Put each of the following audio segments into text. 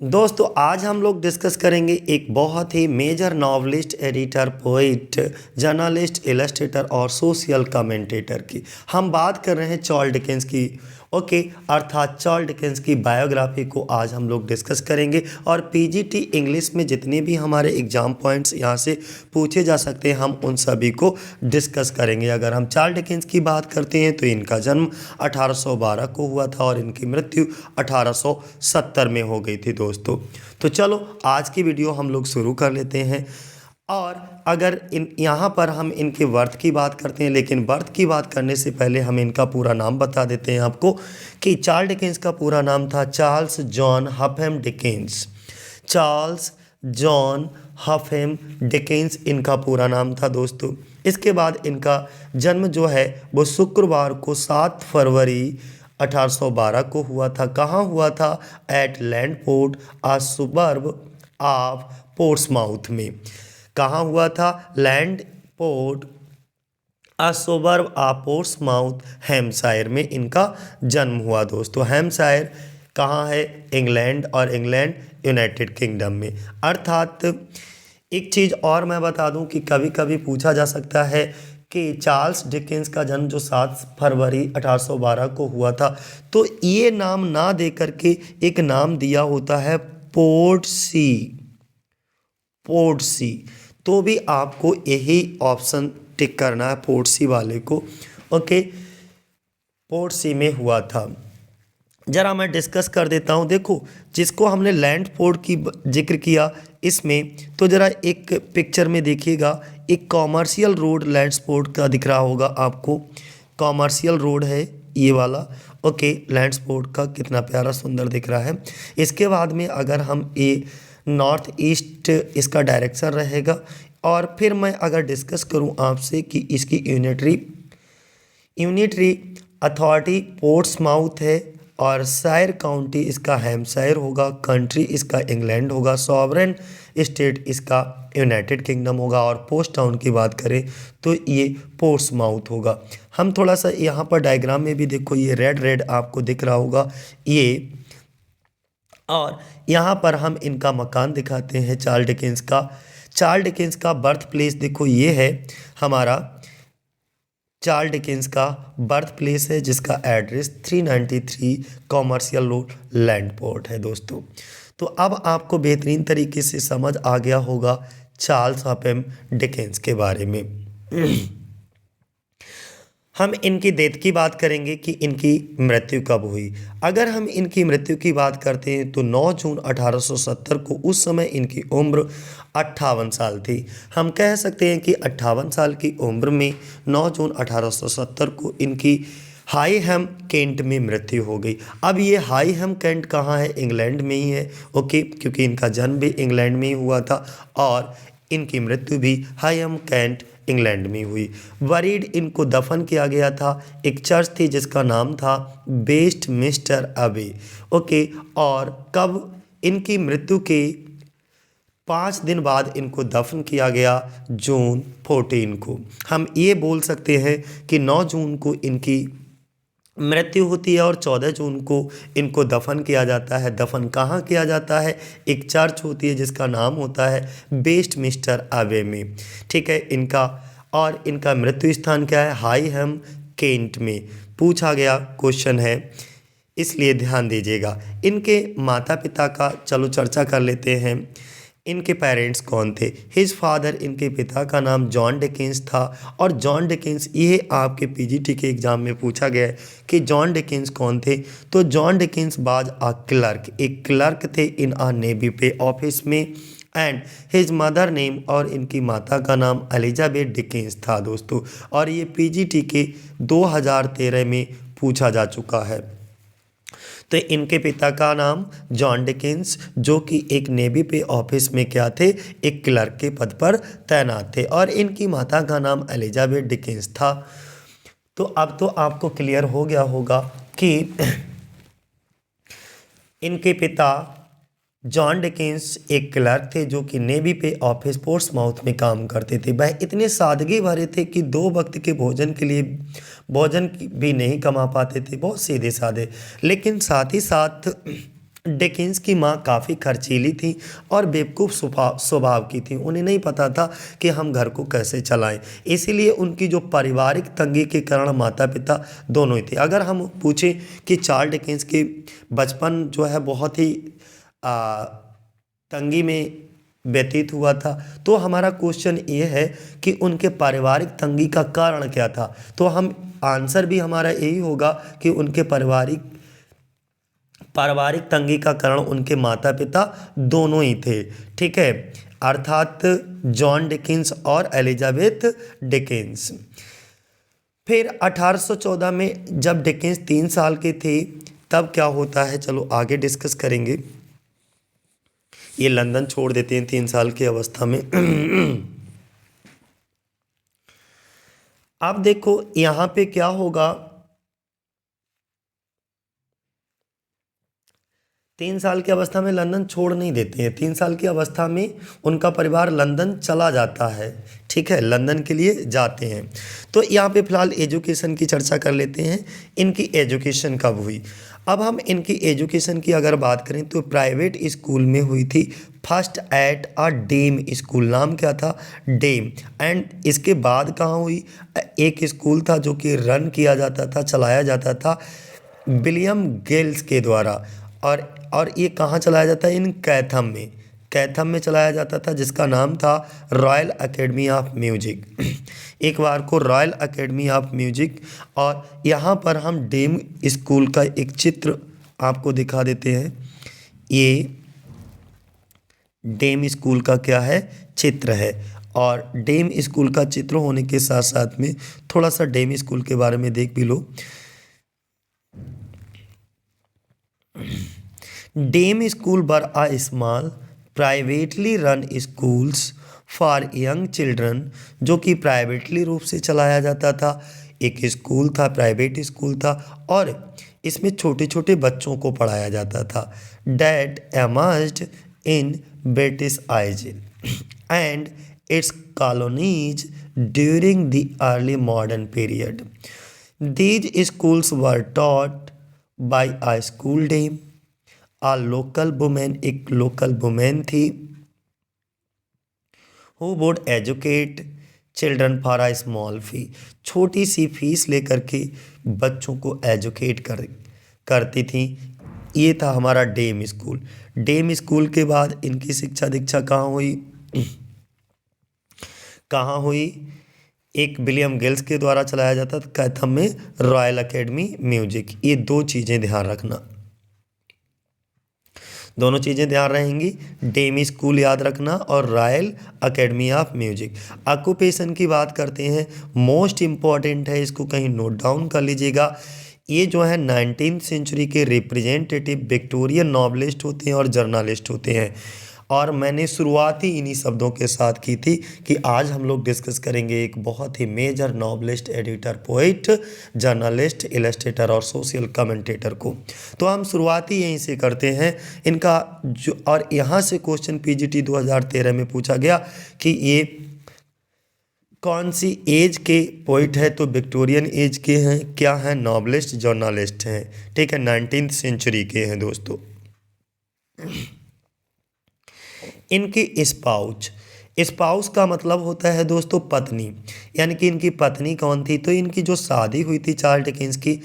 दोस्तों आज हम लोग डिस्कस करेंगे एक बहुत ही major novelist, editor, poet, journalist, illustrator और सोशल कमेंटेटर की। हम बात कर रहे हैं चार्ल्स डिकेंस की। ओके, अर्थात चार्ल्स डिकेंस की बायोग्राफी को आज हम लोग डिस्कस करेंगे। और पीजीटी इंग्लिश में जितने भी हमारे एग्जाम पॉइंट्स यहाँ से पूछे जा सकते हैं हम उन सभी को डिस्कस करेंगे। अगर हम चार्ल्स डिकेंस की बात करते हैं तो इनका जन्म 1812 को हुआ था और इनकी मृत्यु 1870 में हो गई थी दोस्तों। तो चलो आज की वीडियो हम लोग शुरू कर लेते हैं। और अगर यहाँ पर हम इनके बर्थ की बात करते हैं, लेकिन बर्थ की बात करने से पहले हम इनका पूरा नाम बता देते हैं आपको कि चार्ल्स डिकेंस का पूरा नाम था Charles John Huffam Dickens. Charles John Huffam Dickens इनका पूरा नाम था दोस्तों। इसके बाद इनका जन्म जो है वो शुक्रवार को 7 फरवरी 1812 को हुआ था। कहाँ हुआ था? At Landport, a suburb of Portsmouth में। कहाँ हुआ था? Landport, a suburb of Portsmouth, Hampshire में इनका जन्म हुआ दोस्तों। हैम्पशायर कहाँ है? इंग्लैंड, और इंग्लैंड यूनाइटेड किंगडम में। अर्थात एक चीज़ और मैं बता दूं कि कभी कभी पूछा जा सकता है कि चार्ल्स डिकेंस का जन्म जो 7 फरवरी 1812 को हुआ था, तो ये नाम ना दे करके एक नाम दिया होता है पोर्टसी। पोर्टसी, तो भी आपको यही ऑप्शन टिक करना है, पोर्टसी वाले को। ओके, पोर्टसी में हुआ था। जरा मैं डिस्कस कर देता हूँ। देखो, जिसको हमने लैंडफोर्ड की जिक्र किया इसमें, तो जरा एक पिक्चर में देखिएगा, एक कॉमर्शियल रोड लैंडफोर्ड का दिख रहा होगा आपको। कॉमर्शियल रोड है ये वाला। ओके, लैंडफोर्ड का कितना प्यारा सुंदर दिख रहा है। इसके बाद में अगर हम ये नॉर्थ ईस्ट इसका डायरेक्शन रहेगा। और फिर मैं अगर डिस्कस करूँ आपसे कि इसकी यूनिटरी अथॉरिटी पोर्ट्समाउथ है, और शायर काउंटी इसका हैम्पशायर होगा, कंट्री इसका इंग्लैंड होगा, सॉवरेन स्टेट इसका यूनाइटेड किंगडम होगा, और पोस्ट टाउन की बात करें तो ये पोर्ट्समाउथ होगा। हम थोड़ा सा यहाँ पर डायग्राम में भी देखो, ये रेड रेड आपको दिख रहा होगा ये। और यहाँ पर हम इनका मकान दिखाते हैं चार्ल्स डिकेंस का। चार्ल्स डिकेंस का बर्थ प्लेस देखो, ये है हमारा चार्ल्स डिकेंस का बर्थ प्लेस है, जिसका एड्रेस 393 कॉमर्शियल रोड लैंडपोर्ट है दोस्तों। तो अब आपको बेहतरीन तरीके से समझ आ गया होगा चार्ल्स हफेम डिकेंस के बारे में। हम इनकी डेथ की बात करेंगे कि इनकी मृत्यु कब हुई। अगर हम इनकी मृत्यु की बात करते हैं तो 9 जून 1870 को, उस समय इनकी उम्र 58 साल थी। हम कह सकते हैं कि 58 साल की उम्र में 9 जून 1870 को इनकी हाईहैम केंट में मृत्यु हो गई। अब ये हाईहैम केंट कहाँ है? इंग्लैंड में ही है। ओके, क्योंकि इनका जन्म भी इंग्लैंड में ही हुआ था और इनकी मृत्यु भी हाईहैम केंट इंग्लैंड में हुई। वरीड इनको दफन किया गया था, एक चर्च थी जिसका नाम था वेस्टमिंस्टर अबे। ओके, और कब? इनकी मृत्यु के 5 दिन बाद इनको दफन किया गया, जून 14 को। हम ये बोल सकते हैं कि 9 जून को इनकी मृत्यु होती है और 14 जून को इनको दफन किया जाता है। दफन कहाँ किया जाता है? एक चर्च होती है जिसका नाम होता है वेस्टमिंस्टर अबे में। ठीक है, इनका और इनका मृत्यु स्थान क्या है? हाईहैम केंट में। पूछा गया क्वेश्चन है, इसलिए ध्यान दीजिएगा। इनके माता पिता का चलो चर्चा कर लेते हैं। इनके पेरेंट्स कौन थे? हिज फादर, इनके पिता का नाम जॉन डिकेंस था। और जॉन डिकेंस, ये आपके पीजीटी के एग्जाम में पूछा गया है कि जॉन डिकेंस कौन थे। तो John Dickens was a clerk, एक क्लर्क थे इन अ नेवी पे ऑफिस में। एंड हिज मदर नेम, और इनकी माता का नाम एलिजाबेथ डिकेंस था दोस्तों। और ये पीजीटी के 2013 में पूछा जा चुका है। तो इनके पिता का नाम जॉन डिकेंस, जो कि एक नेवी पे ऑफिस में क्या थे? एक क्लर्क के पद पर तैनात थे। और इनकी माता का नाम एलिजाबेथ डिकेंस था। तो अब तो आपको क्लियर हो गया होगा कि इनके पिता जॉन डिकेंस एक क्लर्क थे जो कि नेवी पे ऑफिस पोर्ट्समाउथ में काम करते थे। वह इतने सादगी भरे थे कि 2 वक्त के भोजन के लिए भोजन भी नहीं कमा पाते थे, बहुत सीधे साधे। लेकिन साथ ही साथ डिकेंस की माँ काफ़ी खर्चीली थी और बेवकूफ़ स्वभाव की थी। उन्हें नहीं पता था कि हम घर को कैसे चलाएं, इसीलिए उनकी जो पारिवारिक तंगी के कारण माता पिता दोनों ही थे। अगर हम पूछें कि चार्ल्स डिकेंस के बचपन जो है बहुत ही आ, तंगी में व्यतीत हुआ था, तो हमारा क्वेश्चन ये है कि उनके पारिवारिक तंगी का कारण क्या था। तो हम आंसर भी हमारा यही होगा कि उनके पारिवारिक तंगी का कारण उनके माता पिता दोनों ही थे। ठीक है, अर्थात जॉन डिकेंस और एलिजाबेथ डिकेंस। फिर 1814 में जब डिकेंस 3 साल के थे तब क्या होता है, चलो आगे डिस्कस करेंगे। ये लंदन छोड़ देते हैं 3 साल की अवस्था में। अब देखो यहाँ पे क्या होगा, 3 साल की अवस्था में लंदन छोड़ नहीं देते हैं। 3 साल की अवस्था में उनका परिवार लंदन चला जाता है। ठीक है, लंदन के लिए जाते हैं। तो यहाँ पे फिलहाल एजुकेशन की चर्चा कर लेते हैं। इनकी एजुकेशन कब हुई। अब हम इनकी एजुकेशन की अगर बात करें तो प्राइवेट स्कूल में हुई थी, first at a dame school. नाम क्या था, डेम। एंड इसके बाद कहाँ हुई, एक स्कूल था जो कि रन किया जाता था, चलाया जाता था विलियम गेल्स के द्वारा। और ये कहाँ चलाया जाता है, इन कैथम में चलाया जाता था, जिसका नाम था रॉयल एकेडमी ऑफ म्यूजिक। एक बार को रॉयल एकेडमी ऑफ म्यूजिक। और यहाँ पर हम डेम स्कूल का एक चित्र आपको दिखा देते हैं। ये डेम स्कूल का क्या है, चित्र है। और डेम स्कूल का चित्र होने के साथ साथ में थोड़ा सा डेम स्कूल के बारे में देख भी लो। Dame school were a small privately run schools for young children, जो कि प्राइवेटली रूप से चलाया जाता था। एक स्कूल था, प्राइवेट स्कूल था, और इसमें छोटे छोटे बच्चों को पढ़ाया जाता था। That emerged in British eyes and it's colonies during the early modern period. These schools were taught by a school dame, a local woman, एक लोकल वुमेन थी, who would educate children for a small fee, छोटी सी fees लेकर के बच्चों को educate करती थी। ये था हमारा डेम स्कूल। डेम स्कूल के बाद इनकी शिक्षा दीक्षा कहाँ हुई, एक विलियम गेल्स के द्वारा चलाया जाता था कैथम में रॉयल एकेडमी म्यूजिक। ये दो चीज़ें ध्यान रखना, दोनों चीज़ें ध्यान रहेंगी, डेम स्कूल याद रखना और royal academy of music. Occupation की बात करते हैं, मोस्ट इम्पॉर्टेंट है, इसको कहीं नोट डाउन कर लीजिएगा। ये जो है 19th सेंचुरी के रिप्रेजेंटेटिव विक्टोरियन नॉवलिस्ट होते हैं और जर्नलिस्ट होते हैं। और मैंने शुरुआत ही इन्हीं शब्दों के साथ की थी कि आज हम लोग डिस्कस करेंगे एक बहुत ही major novelist, editor, poet, journalist, illustrator और सोशल कमेंटेटर को। तो हम शुरुआत ही यहीं से करते हैं इनका जो, और यहाँ से क्वेश्चन पीजीटी 2013 में पूछा गया कि ये कौन सी एज के पोइट है, तो विक्टोरियन एज के हैं, क्या हैं, नॉवलिस्ट, जर्नलिस्ट हैं। ठीक है, 19th सेंचुरी के हैं दोस्तों। इनकी स्पाउस का मतलब होता है दोस्तों पत्नी, यानी कि इनकी पत्नी कौन थी। तो इनकी जो शादी हुई थी चार्ल्स डिकेंस की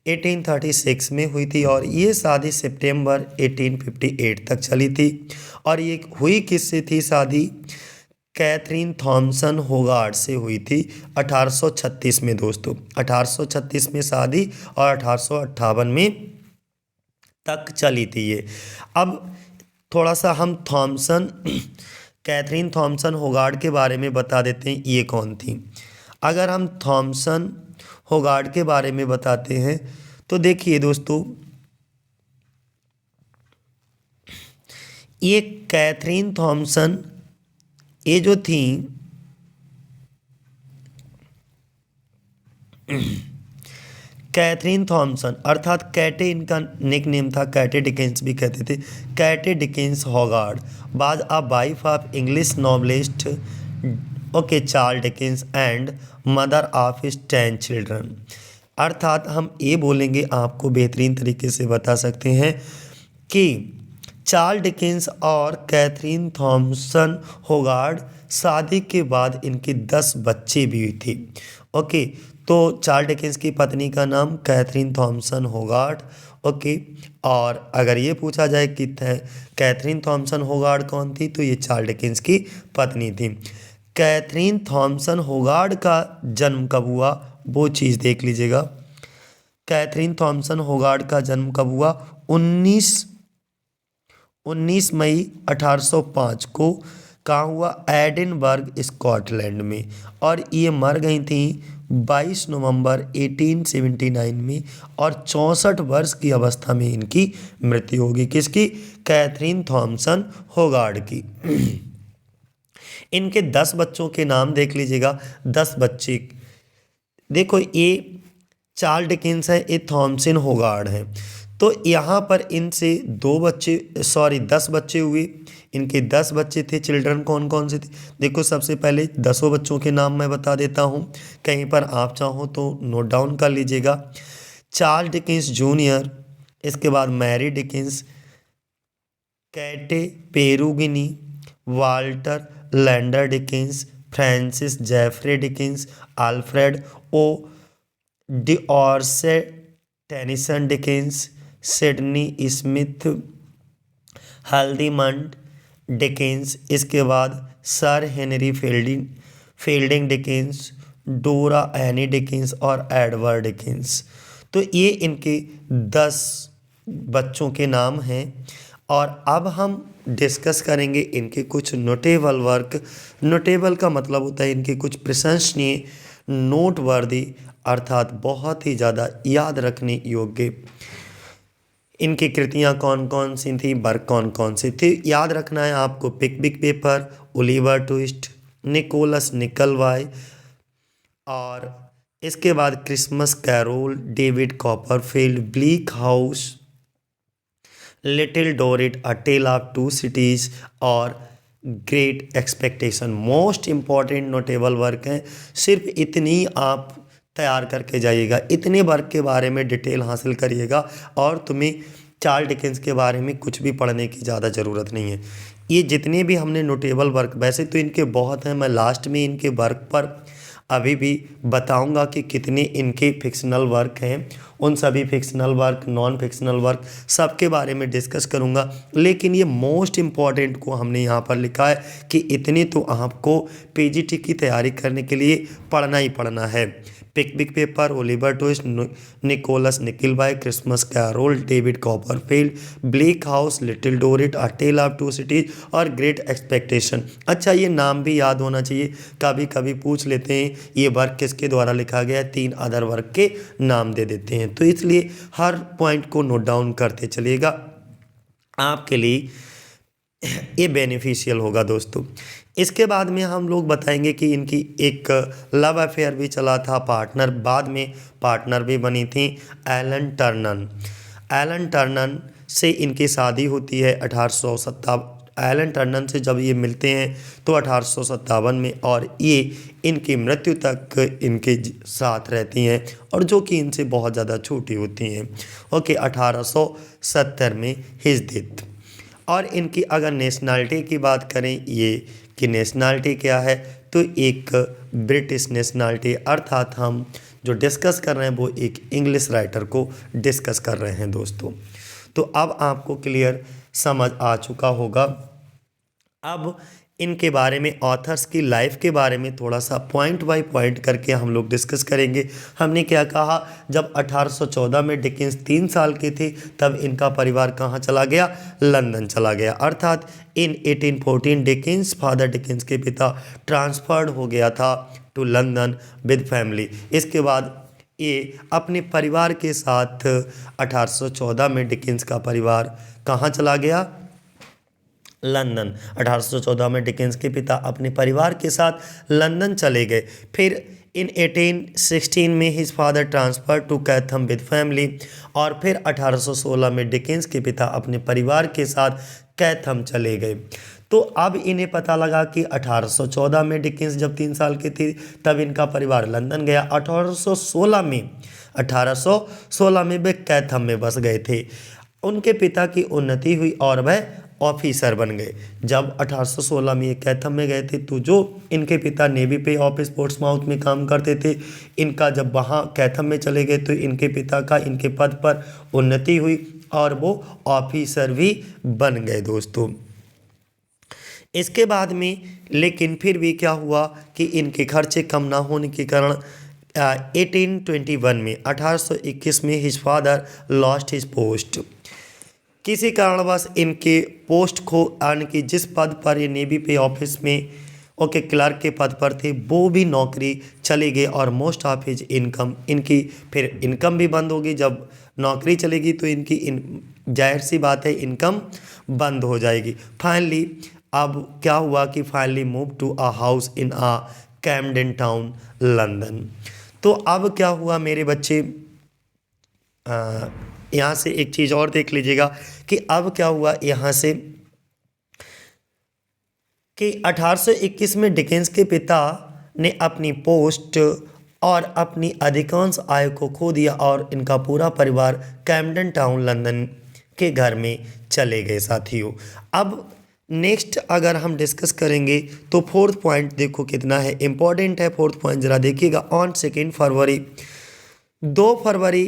1836 में हुई थी, और ये शादी सितंबर 1858 तक चली थी। और ये हुई किससे थी शादी, कैथरीन थॉमसन होगार्ड से हुई थी 1836 में दोस्तों। 1836 में शादी और 1858 में तक चली थी ये। अब थोड़ा सा हम कैथरीन थॉमसन होगार्ड के बारे में बता देते हैं, ये कौन थी। अगर हम थॉमसन होगार्ड के बारे में बताते हैं तो देखिए दोस्तों, ये कैथरीन थॉमसन, ये जो थी कैथरीन थॉमसन अर्थात कैटे, इनका निक नेम था, कैटे डिकेंस भी कहते थे, Kate Dickens Hogarth was a wife of English novelist okay Charles Dickens and mother of his 10 children. अर्थात हम ये बोलेंगे, आपको बेहतरीन तरीके से बता सकते हैं कि चार्ल्स डिकेंस और कैथरीन थॉमसन होगार्ड शादी के बाद इनके 10 बच्चे भी हुई थी। ओके, तो चार्ल्स डिकेंस की पत्नी का नाम कैथरीन थॉमसन होगार्ड। ओके, और अगर ये पूछा जाए कि कैथरीन थॉमसन होगार्ड कौन थी, तो ये चार्ल्स डिकेंस की पत्नी थी। कैथरीन थॉमसन होगार्ड का जन्म कब हुआ, वो चीज़ देख लीजिएगा। कैथरीन थॉमसन होगार्ड का जन्म कब हुआ, 19 मई 1805 को। कहाँ हुआ, एडिनबर्ग स्कॉटलैंड में। और ये मर गई थी 22 नवंबर 1879 में, और 64 वर्ष की अवस्था में इनकी मृत्यु होगी। किसकी, कैथरीन थॉमसन होगार्ड की। इनके 10 बच्चों के नाम देख लीजिएगा। 10 बच्चे देखो, ये चार्ल्स डिकेंस है, ये थॉमसन होगार्ड है। तो यहाँ पर इनसे 10 बच्चे हुए। इनके 10 बच्चे थे। चिल्ड्रन कौन कौन से थे, देखो सबसे पहले 10 बच्चों के नाम मैं बता देता हूँ, कहीं पर आप चाहो तो नोट डाउन कर लीजिएगा। चार्ल्स डिकेंस जूनियर, इसके बाद Mary Dickens, Kate Perugini, Walter Landor Dickens, Francis Jeffrey Dickens, Alfred o D'Orsay, Tennyson Dickens, Sydney Smith, Haldimand Dickens, इसके बाद sir Henry Fielding Dickens, Dora Annie Dickens और Edward Dickens. तो ये इनके 10 बच्चों के नाम हैं। और अब हम डिस्कस करेंगे इनके कुछ नोटेबल वर्क। नोटेबल का मतलब होता है इनके कुछ प्रशंसनीय, नोटवर्दी, अर्थात बहुत ही ज़्यादा याद रखने योग्य इनकी कृतियाँ कौन कौन सी थी, वर्क कौन कौन से थे, याद रखना है आपको। Pickwick paper, Oliver Twist, Nicholas Nickleby, और इसके बाद Christmas Carol, David Copperfield, Bleak House, Little Dorrit, a tell of to Cities, और Great Expectation. Most important notable work हैं। सिर्फ इतनी आप तैयार करके जाइएगा, इतने वर्क के बारे में डिटेल हासिल करिएगा, और तुम्हें चार्ल्स डिकेंस के बारे में कुछ भी पढ़ने की ज़्यादा ज़रूरत नहीं है। ये जितने भी हमने नोटेबल वर्क, वैसे तो इनके बहुत हैं, मैं लास्ट में इनके वर्क पर अभी भी बताऊंगा कि कितने इनके फिक्शनल वर्क हैं। उन सभी fictional work, non fictional work, सबके बारे में डिस्कस करूंगा। लेकिन ये मोस्ट इम्पॉर्टेंट को हमने यहाँ पर लिखा है कि इतने तो आपको पीजीटी की तैयारी करने के लिए पढ़ना ही पढ़ना है। Pickwick paper, Oliver Twist, Nicholas Nickleby, Christmas Carol, David Copperfield, Bleak House, Little Dorrit, a tell of to Cities और ग्रेट एक्सपेक्टेशन। अच्छा, ये नाम भी याद होना चाहिए, कभी कभी पूछ लेते हैं ये वर्क किसके द्वारा लिखा गया है, 3 अदर वर्क के नाम दे देते हैं, तो इसलिए हर पॉइंट को नोट डाउन करते चलिएगा, आपके लिए ये बेनिफिशियल होगा दोस्तों। इसके बाद में हम लोग बताएंगे कि इनकी एक लव अफेयर भी चला था, पार्टनर, बाद में पार्टनर भी बनी थी एलन टर्नन। एलन टर्नन से इनकी शादी होती है 1857। एलन टर्नन से जब ये मिलते हैं तो 1857 में, और ये इनकी मृत्यु तक इनके साथ रहती हैं, और जो कि इनसे बहुत ज़्यादा छोटी होती हैं। ओके, 1870 में हिज डेथ। और इनकी अगर नेशनलिटी की बात करें, ये कि नेशनलिटी क्या है, तो एक ब्रिटिश नेशनलिटी, अर्थात हम जो डिस्कस कर रहे हैं वो एक इंग्लिश राइटर को डिस्कस कर रहे हैं दोस्तों। तो अब आपको क्लियर समझ आ चुका होगा। अब इनके बारे में, ऑथर्स की लाइफ के बारे में थोड़ा सा पॉइंट बाय पॉइंट करके हम लोग डिस्कस करेंगे। हमने क्या कहा, जब 1814 में डिकेंस 3 साल के थे तब इनका परिवार कहाँ चला गया, लंदन चला गया। अर्थात इन 1814 डिकेंस, फादर डिकेंस के पिता, ट्रांसफर्ड हो गया था टू लंदन विद फैमिली। इसके बाद ये अपने परिवार के साथ 1814 में डिकेंस का परिवार कहाँ चला गया, लंदन। 1814 में डिकेंस के पिता अपने परिवार के साथ लंदन चले गए। फिर इन 1816 में his father transfer to Chatham with family, और फिर 1816 में डिकेंस के पिता अपने परिवार के साथ कैथम चले गए। तो अब इन्हें पता लगा कि 1814 में डिकेंस जब 3 साल के थे तब इनका परिवार लंदन गया। 1816 में वे कैथम में बस गए थे। उनके पिता की उन्नति हुई और वह ऑफिसर बन गए। जब 1816 में ये कैथम में गए थे तो जो इनके पिता नेवी पे ऑफिस पोर्ट्समाउथ में काम करते थे, इनका जब वहाँ कैथम में चले गए तो इनके पिता का इनके पद पर उन्नति हुई और वो ऑफिसर भी बन गए दोस्तों। इसके बाद में लेकिन फिर भी क्या हुआ कि इनके खर्चे कम ना होने के कारण 1821 में 1821 में his father lost his post. किसी कारणवश इनके पोस्ट को यानी कि जिस पद पर ये नेवी पे ऑफिस में क्लर्क के पद पर थे वो भी नौकरी चली गई और मोस्ट ऑफ हिज इनकम इनकी फिर इनकम भी बंद होगी। जब नौकरी चलेगी तो इनकी जाहिर सी बात है इनकम बंद हो जाएगी। फाइनली अब क्या हुआ कि finally move to a house in a Camden town London. तो अब क्या हुआ मेरे बच्चे, यहाँ से एक चीज़ और देख लीजिएगा कि अब क्या हुआ यहाँ से कि 1821 में डिकेंस के पिता ने अपनी पोस्ट और अपनी अधिकांश आय को खो दिया और इनका पूरा परिवार कैम्डन टाउन लंदन के घर में चले गए साथियों। अब नेक्स्ट अगर हम डिस्कस करेंगे तो फोर्थ पॉइंट देखो कितना है इंपॉर्टेंट है। फोर्थ पॉइंट जरा देखिएगा। ऑन 2 फरवरी 2 फरवरी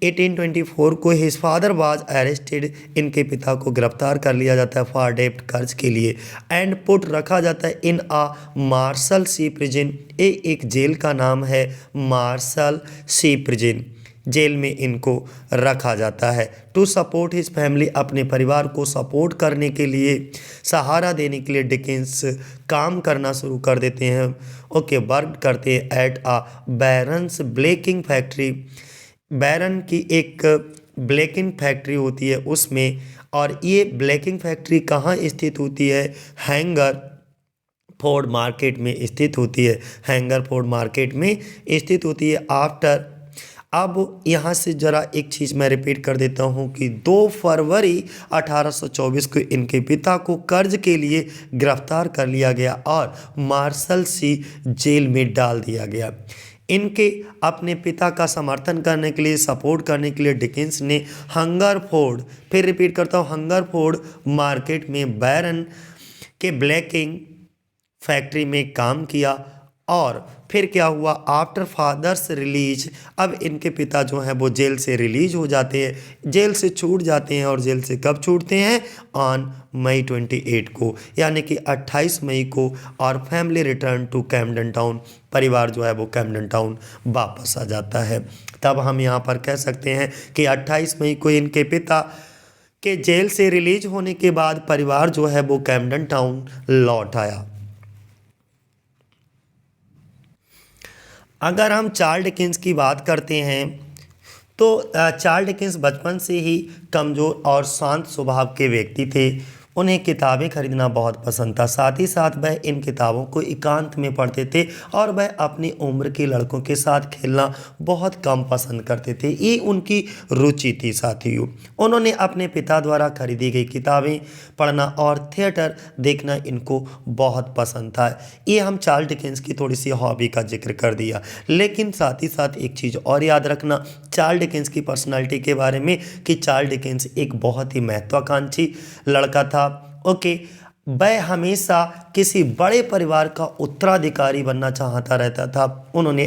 1824 को हिज फादर वाज अरेस्टेड। इनके पिता को गिरफ्तार कर लिया जाता है फॉर डेब्ट कर्ज के लिए एंड पुट रखा जाता है इन आ मार्शल सी प्रिजन। एक जेल का नाम है मार्शल सी प्रिजन। जेल में इनको रखा जाता है। टू सपोर्ट हिज फैमिली, अपने परिवार को सपोर्ट करने के लिए सहारा देने के लिए डिकेंस काम करना शुरू कर देते हैं। वर्क करते हैं एट आ बैरन्स ब्लेकिंग फैक्ट्री। बैरन की एक ब्लेकिंग फैक्ट्री होती है उसमें, और ये ब्लेकिंग फैक्ट्री कहाँ स्थित होती है? हैंगर फोर्ड मार्केट में स्थित होती है। हैंगर फोर्ड मार्केट में स्थित होती है। आफ्टर अब यहाँ से ज़रा एक चीज़ मैं रिपीट कर देता हूँ कि 2 फरवरी 1824 को इनके पिता को कर्ज के लिए गिरफ्तार कर लिया गया और मार्शल सी जेल में डाल दिया गया। इनके अपने पिता का समर्थन करने के लिए, सपोर्ट करने के लिए डिकेंस ने हंगरफोर्ड, फिर रिपीट करता हूँ, हंगरफोर्ड मार्केट में बैरन के ब्लैकिंग फैक्ट्री में काम किया। और फिर क्या हुआ? आफ्टर फादर्स रिलीज, अब इनके पिता जो हैं वो जेल से रिलीज हो जाते हैं, जेल से छूट जाते हैं। और जेल से कब छूटते हैं? ऑन मई 28 को, यानी कि 28 मई को। और फैमिली रिटर्न टू कैम्डन टाउन, परिवार जो है वो कैम्डन टाउन वापस आ जाता है। तब हम यहाँ पर कह सकते हैं कि 28 मई को इनके पिता के जेल से रिलीज होने के बाद परिवार जो है वो कैम्डन टाउन लौट आया। अगर हम चार्ल्स डिकेंस की बात करते हैं तो चार्ल्स डिकेंस बचपन से ही कमज़ोर और शांत स्वभाव के व्यक्ति थे। उन्हें किताबें खरीदना बहुत पसंद था। साथ ही साथ वह इन किताबों को एकांत में पढ़ते थे और वह अपनी उम्र के लड़कों के साथ खेलना बहुत कम पसंद करते थे। ये उनकी रुचि थी साथियों। उन्होंने अपने पिता द्वारा खरीदी गई किताबें पढ़ना और थिएटर देखना इनको बहुत पसंद था। ये हम चार्ल्स डिकेंस की थोड़ी सी हॉबी का जिक्र कर दिया। लेकिन साथ ही साथ एक चीज़ और याद रखना चार्ल्स डिकेंस की पर्सनालिटी के बारे में कि चार्ल्स डिकेंस एक बहुत ही महत्वाकांक्षी लड़का था। वह हमेशा किसी बड़े परिवार का उत्तराधिकारी बनना चाहता रहता था। उन्होंने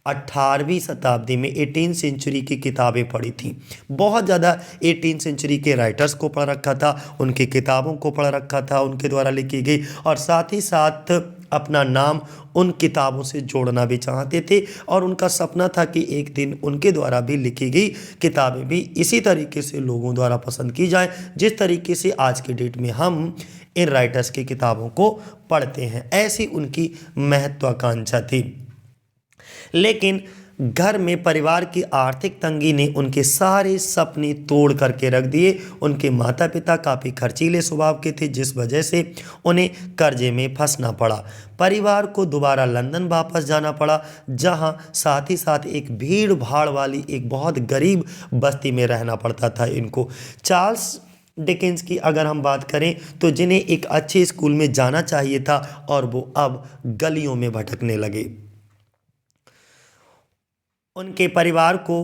18वीं शताब्दी में 18 सेंचुरी की किताबें पढ़ी थी। बहुत ज़्यादा 18 सेंचुरी के राइटर्स को पढ़ रखा था, उनकी किताबों को पढ़ रखा था, उनके द्वारा लिखी गई, और साथ ही साथ अपना नाम उन किताबों से जोड़ना भी चाहते थे। और उनका सपना था कि एक दिन उनके द्वारा भी लिखी गई किताबें भी इसी तरीके से लोगों द्वारा पसंद की जाए जिस तरीके से आज के डेट में हम इन राइटर्स की किताबों को पढ़ते हैं। ऐसी उनकी महत्वाकांक्षा थी। लेकिन घर में परिवार की आर्थिक तंगी ने उनके सारे सपने तोड़ करके रख दिए। उनके माता पिता काफ़ी खर्चीले स्वभाव के थे जिस वजह से उन्हें कर्जे में फंसना पड़ा। परिवार को दोबारा लंदन वापस जाना पड़ा, जहां साथ ही साथ एक भीड़ भाड़ वाली एक बहुत गरीब बस्ती में रहना पड़ता था इनको। चार्ल्स डिकेंस की अगर हम बात करें तो जिन्हें एक अच्छे स्कूल में जाना चाहिए था और वो अब गलियों में भटकने लगे। उनके परिवार को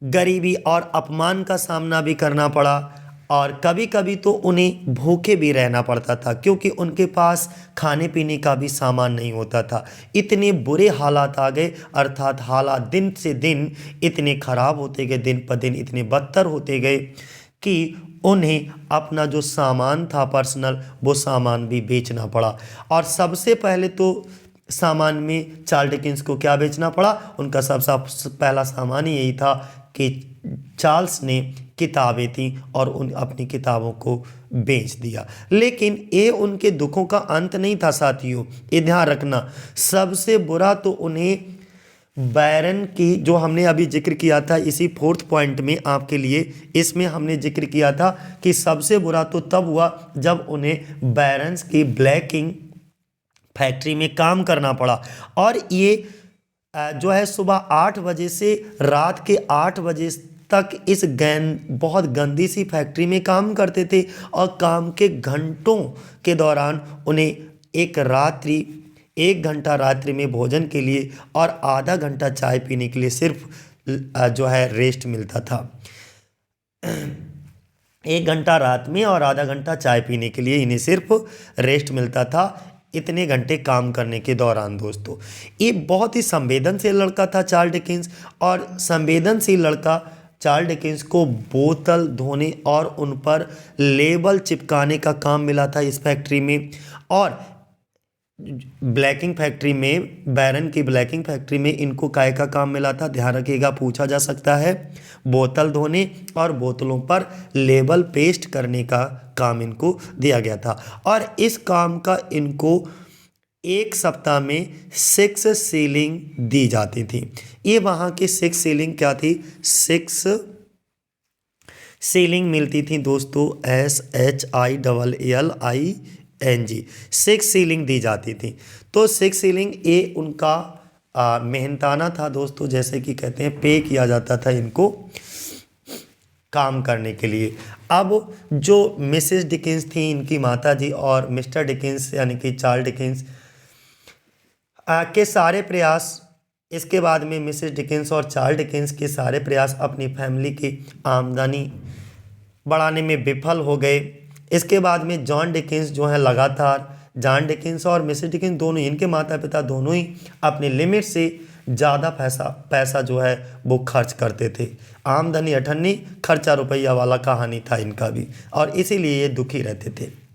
गरीबी और अपमान का सामना भी करना पड़ा, और कभी कभी तो उन्हें भूखे भी रहना पड़ता था क्योंकि उनके पास खाने पीने का भी सामान नहीं होता था। इतने बुरे हालात आ गए, अर्थात हालात दिन से दिन इतने ख़राब होते गए, दिन पर दिन इतने बदतर होते गए कि उन्हें अपना जो सामान था पर्सनल, वो सामान भी बेचना पड़ा। और सबसे पहले तो सामान में चार्ल्स डिकेंस को क्या बेचना पड़ा? उनका सबसे पहला सामान ही यही था कि चार्ल्स ने किताबें थी और उन अपनी किताबों को बेच दिया। लेकिन ये उनके दुखों का अंत नहीं था साथियों, ये ध्यान रखना। सबसे बुरा तो उन्हें बैरन की, जो हमने अभी जिक्र किया था इसी फोर्थ पॉइंट में आपके लिए, इसमें हमने जिक्र किया था कि सबसे बुरा तो तब हुआ जब उन्हें बैरन्स की ब्लैकिंग फैक्ट्री में काम करना पड़ा। और ये जो है सुबह 8 बजे से रात के 8 बजे तक इस बहुत गंदी सी फैक्ट्री में काम करते थे, और काम के घंटों के दौरान उन्हें एक घंटा रात्रि में भोजन के लिए और आधा घंटा चाय पीने के लिए सिर्फ जो है रेस्ट मिलता था। 1 घंटा रात में और आधा घंटा चाय पीने के लिए इन्हें सिर्फ रेस्ट मिलता था इतने घंटे काम करने के दौरान। दोस्तों, ये बहुत ही संवेदनशील लड़का था चार्ल्स डिकेंस, और संवेदनशील लड़का चार्ल्स डिकेंस को बोतल धोने और उन पर लेबल चिपकाने का काम मिला था इस फैक्ट्री में। और ब्लैकिंग फैक्ट्री में, बैरन की ब्लैकिंग फैक्ट्री में इनको काय का काम मिला था? ध्यान रखिएगा, पूछा जा सकता है। बोतल धोने और बोतलों पर लेबल पेस्ट करने का काम इनको दिया गया था, और इस काम का इनको 1 सप्ताह में 6 सीलिंग दी जाती थी। ये वहाँ की 6 सीलिंग क्या थी? 6 सीलिंग मिलती थी दोस्तों, SHILLING, 6 सीलिंग दी जाती थी। तो 6 सीलिंग ये उनका मेहनताना था दोस्तों, जैसे कि कहते हैं पे किया जाता था इनको काम करने के लिए। अब जो मिसेस डिकेंस थी, इनकी माता जी, और मिस्टर डिकेंस यानी कि चार्ल्स डिकेंस के सारे प्रयास, इसके बाद में मिसेस डिकेंस और चार्ल्स डिकेंस के सारे प्रयास अपनी फैमिली की आमदनी बढ़ाने में विफल हो गए। इसके बाद में जॉन डिकेंस जो है लगातार, जॉन डिकेंस और मिसेस डिकेंस दोनों, इनके माता पिता दोनों ही अपनी लिमिट से ज़्यादा पैसा जो है वो खर्च करते थे। आमदनी अठन्नी, खर्चा रुपया वाला कहानी था इनका भी, और इसीलिए ये दुखी रहते थे।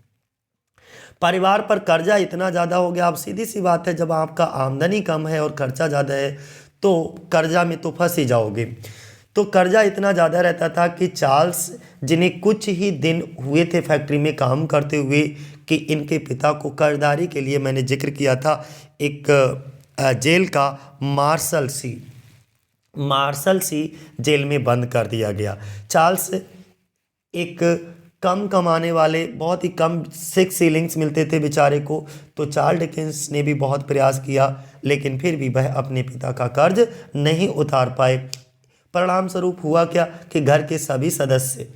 परिवार पर कर्जा इतना ज़्यादा हो गया। अब सीधी सी बात है, जब आपका आमदनी कम है और खर्चा ज़्यादा है तो कर्जा में तो फंस ही जाओगे। तो कर्जा इतना ज़्यादा रहता था कि चार्ल्स, जिन्हें कुछ ही दिन हुए थे फैक्ट्री में काम करते हुए, कि इनके पिता को कर्जदारी के लिए, मैंने जिक्र किया था एक जेल का, मार्शल सी जेल में बंद कर दिया गया। चार्ल्स एक कम कमाने वाले, बहुत ही कम 6 सीलिंग्स मिलते थे बेचारे को। तो चार्ल्स डिकेंस ने भी बहुत प्रयास किया, लेकिन फिर भी वह अपने पिता का कर्ज नहीं उतार पाए। परिणाम स्वरूप हुआ क्या कि घर के सभी सदस्य,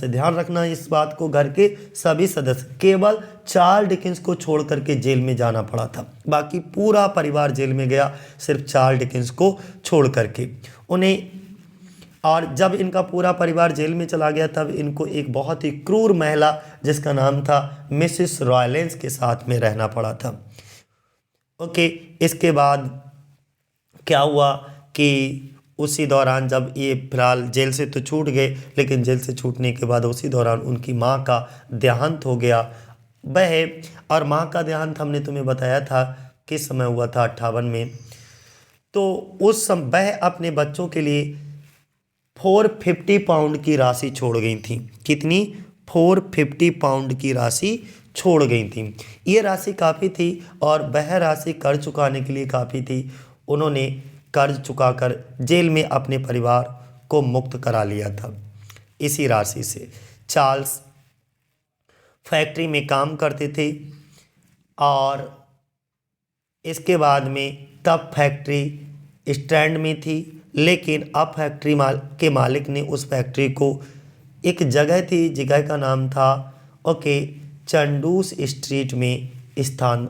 ध्यान रखना इस बात को, घर के सभी सदस्य, केवल चार्ल्स डिकेंस को छोड़ करके जेल में जाना पड़ा था। बाकी पूरा परिवार जेल में गया, सिर्फ चार्ल्स डिकेंस को छोड़ करके उन्हें। और जब इनका पूरा परिवार जेल में चला गया, तब इनको एक बहुत ही क्रूर महिला जिसका नाम था मिसेस रॉयलेंस के साथ में रहना पड़ा था। ओके, इसके बाद क्या हुआ कि उसी दौरान, जब ये फिलहाल जेल से तो छूट गए, लेकिन जेल से छूटने के बाद उसी दौरान उनकी माँ का देहांत हो गया। और माँ का देहांत हमने तुम्हें बताया था किस समय हुआ था, 58 में। तो उस समय वह अपने बच्चों के लिए 450 पाउंड की राशि छोड़ गई थी। कितनी? 450 पाउंड की राशि छोड़ गई थी। ये राशि काफ़ी थी, और वह राशि कर्ज चुकाने के लिए काफ़ी थी। उन्होंने कर्ज चुकाकर जेल में अपने परिवार को मुक्त करा लिया था इसी राशि से। चार्ल्स फैक्ट्री में काम करते थे, और इसके बाद में तब फैक्ट्री स्टैंड में थी, लेकिन अब फैक्ट्री के मालिक ने उस फैक्ट्री को, एक जगह का नाम था चंडूस स्ट्रीट में स्थान,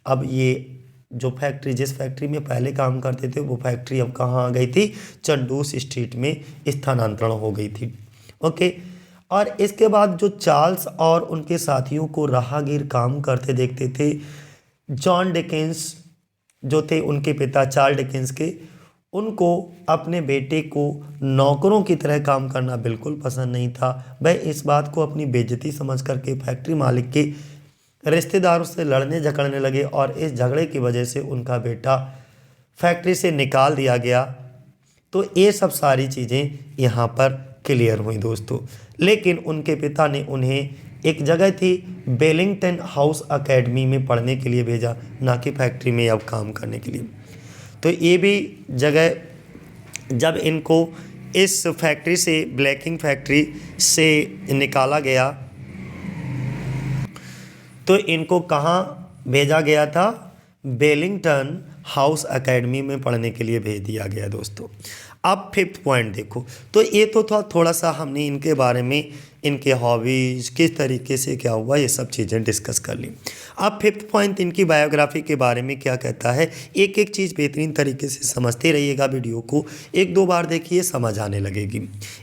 अब ये जो फैक्ट्री, जिस फैक्ट्री में पहले काम करते थे, वो फैक्ट्री अब कहाँ आ गई थी, चंडूस स्ट्रीट में स्थानांतरण हो गई थी। ओके। और इसके बाद जो चार्ल्स और उनके साथियों को राहगीर काम करते देखते थे, जॉन डिकेंस जो थे उनके पिता चार्ल्स डिकेंस के, उनको अपने बेटे को नौकरों की तरह काम करना बिल्कुल पसंद नहीं था। वह इस बात को अपनी बेइज्जती समझ करके फैक्ट्री मालिक के रिश्तेदारों से लड़ने झगड़ने लगे और इस झगड़े की वजह से उनका बेटा फैक्ट्री से निकाल दिया गया। तो ये सब सारी चीज़ें यहाँ पर क्लियर हुई दोस्तों। लेकिन उनके पिता ने उन्हें एक जगह थी बेलिंगटन हाउस अकेडमी में पढ़ने के लिए भेजा, ना कि फैक्ट्री में अब काम करने के लिए। तो ये भी जगह जब इनको इस फैक्ट्री से, ब्लैकिंग फैक्ट्री से निकाला गया, तो इनको कहाँ भेजा गया था, बेलिंगटन हाउस एकेडमी में पढ़ने के लिए भेज दिया गया दोस्तों। अब फिफ्थ पॉइंट देखो, तो ये तो था थोड़ा सा हमने इनके बारे में, इनके हॉबीज, किस तरीके से क्या हुआ, ये सब चीज़ें डिस्कस कर ली। अब फिफ्थ पॉइंट इनकी बायोग्राफी के बारे में क्या कहता है। एक एक चीज़ बेहतरीन तरीके से समझते रहिएगा, वीडियो को एक दो बार देखिए, समझ आने लगेगी।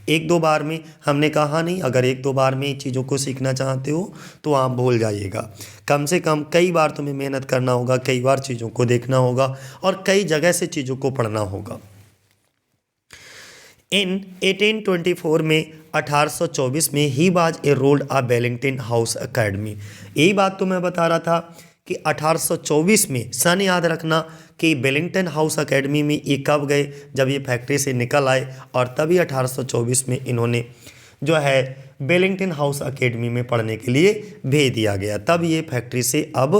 एक दो बार में हमने कहा नहीं, अगर एक दो बार में चीज़ों को सीखना चाहते हो तो आप भूल जाइएगा। कम से कम कई बार तुम्हें मेहनत करना होगा, कई बार चीज़ों को देखना होगा और कई जगह से चीज़ों को पढ़ना होगा। इन 1824 में 1824 में ही was enrolled a Wellington House Academy. यही बात तो मैं बता रहा था कि 1824 में, सन याद रखना कि बेलिंगटन हाउस एकेडमी में ये कब गए, जब ये फैक्ट्री से निकल आए, और तभी 1824 में इन्होंने जो है बेलिंगटन हाउस एकेडमी में पढ़ने के लिए भेज दिया गया। तब ये फैक्ट्री से अब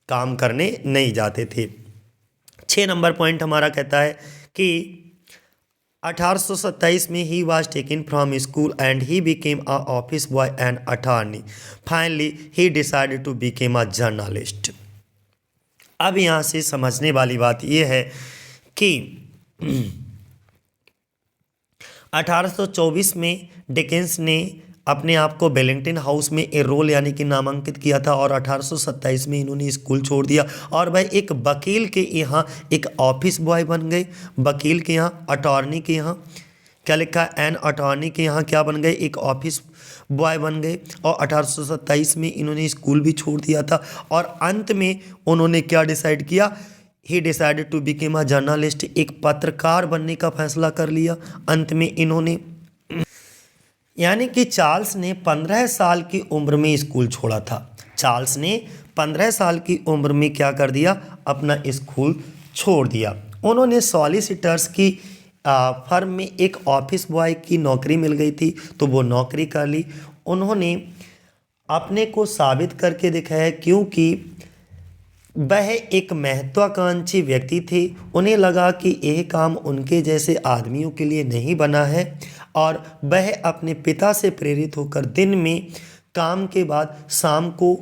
काम करने नहीं जाते थे। 6 नंबर पॉइंट हमारा कहता है कि 1827 में ही was taken from school and he became a office boy and attorney. Finally he decided to became a journalist. अब यहाँ से समझने वाली बात यह है कि 1824 में डिकेंस ने अपने आप को बेलिंगटन हाउस में एनरोल यानी कि नामांकित किया था, और 1827 में इन्होंने स्कूल छोड़ दिया और वह एक वकील के यहाँ एक ऑफिस बॉय बन गए। वकील के यहाँ, अटॉर्नी के यहाँ क्या लिखा है, एन अटॉर्नी के यहाँ क्या बन गए, एक ऑफिस बॉय बन गए। और 1827 में इन्होंने स्कूल भी छोड़ दिया था, और अंत में उन्होंने क्या डिसाइड किया, he decided to became a journalist, एक पत्रकार बनने का फैसला कर लिया अंत में इन्होंने। यानी कि चार्ल्स ने 15 साल की उम्र में स्कूल छोड़ा था। चार्ल्स ने 15 साल की उम्र में क्या कर दिया, अपना स्कूल छोड़ दिया। उन्होंने सॉलिसिटर्स की फर्म में एक ऑफिस बॉय की नौकरी मिल गई थी, तो वो नौकरी कर ली। उन्होंने अपने को साबित करके दिखाया, क्योंकि वह एक महत्वाकांक्षी व्यक्ति थे। उन्हें लगा कि यह काम उनके जैसे आदमियों के लिए नहीं बना है, और वह अपने पिता से प्रेरित होकर दिन में काम के बाद शाम को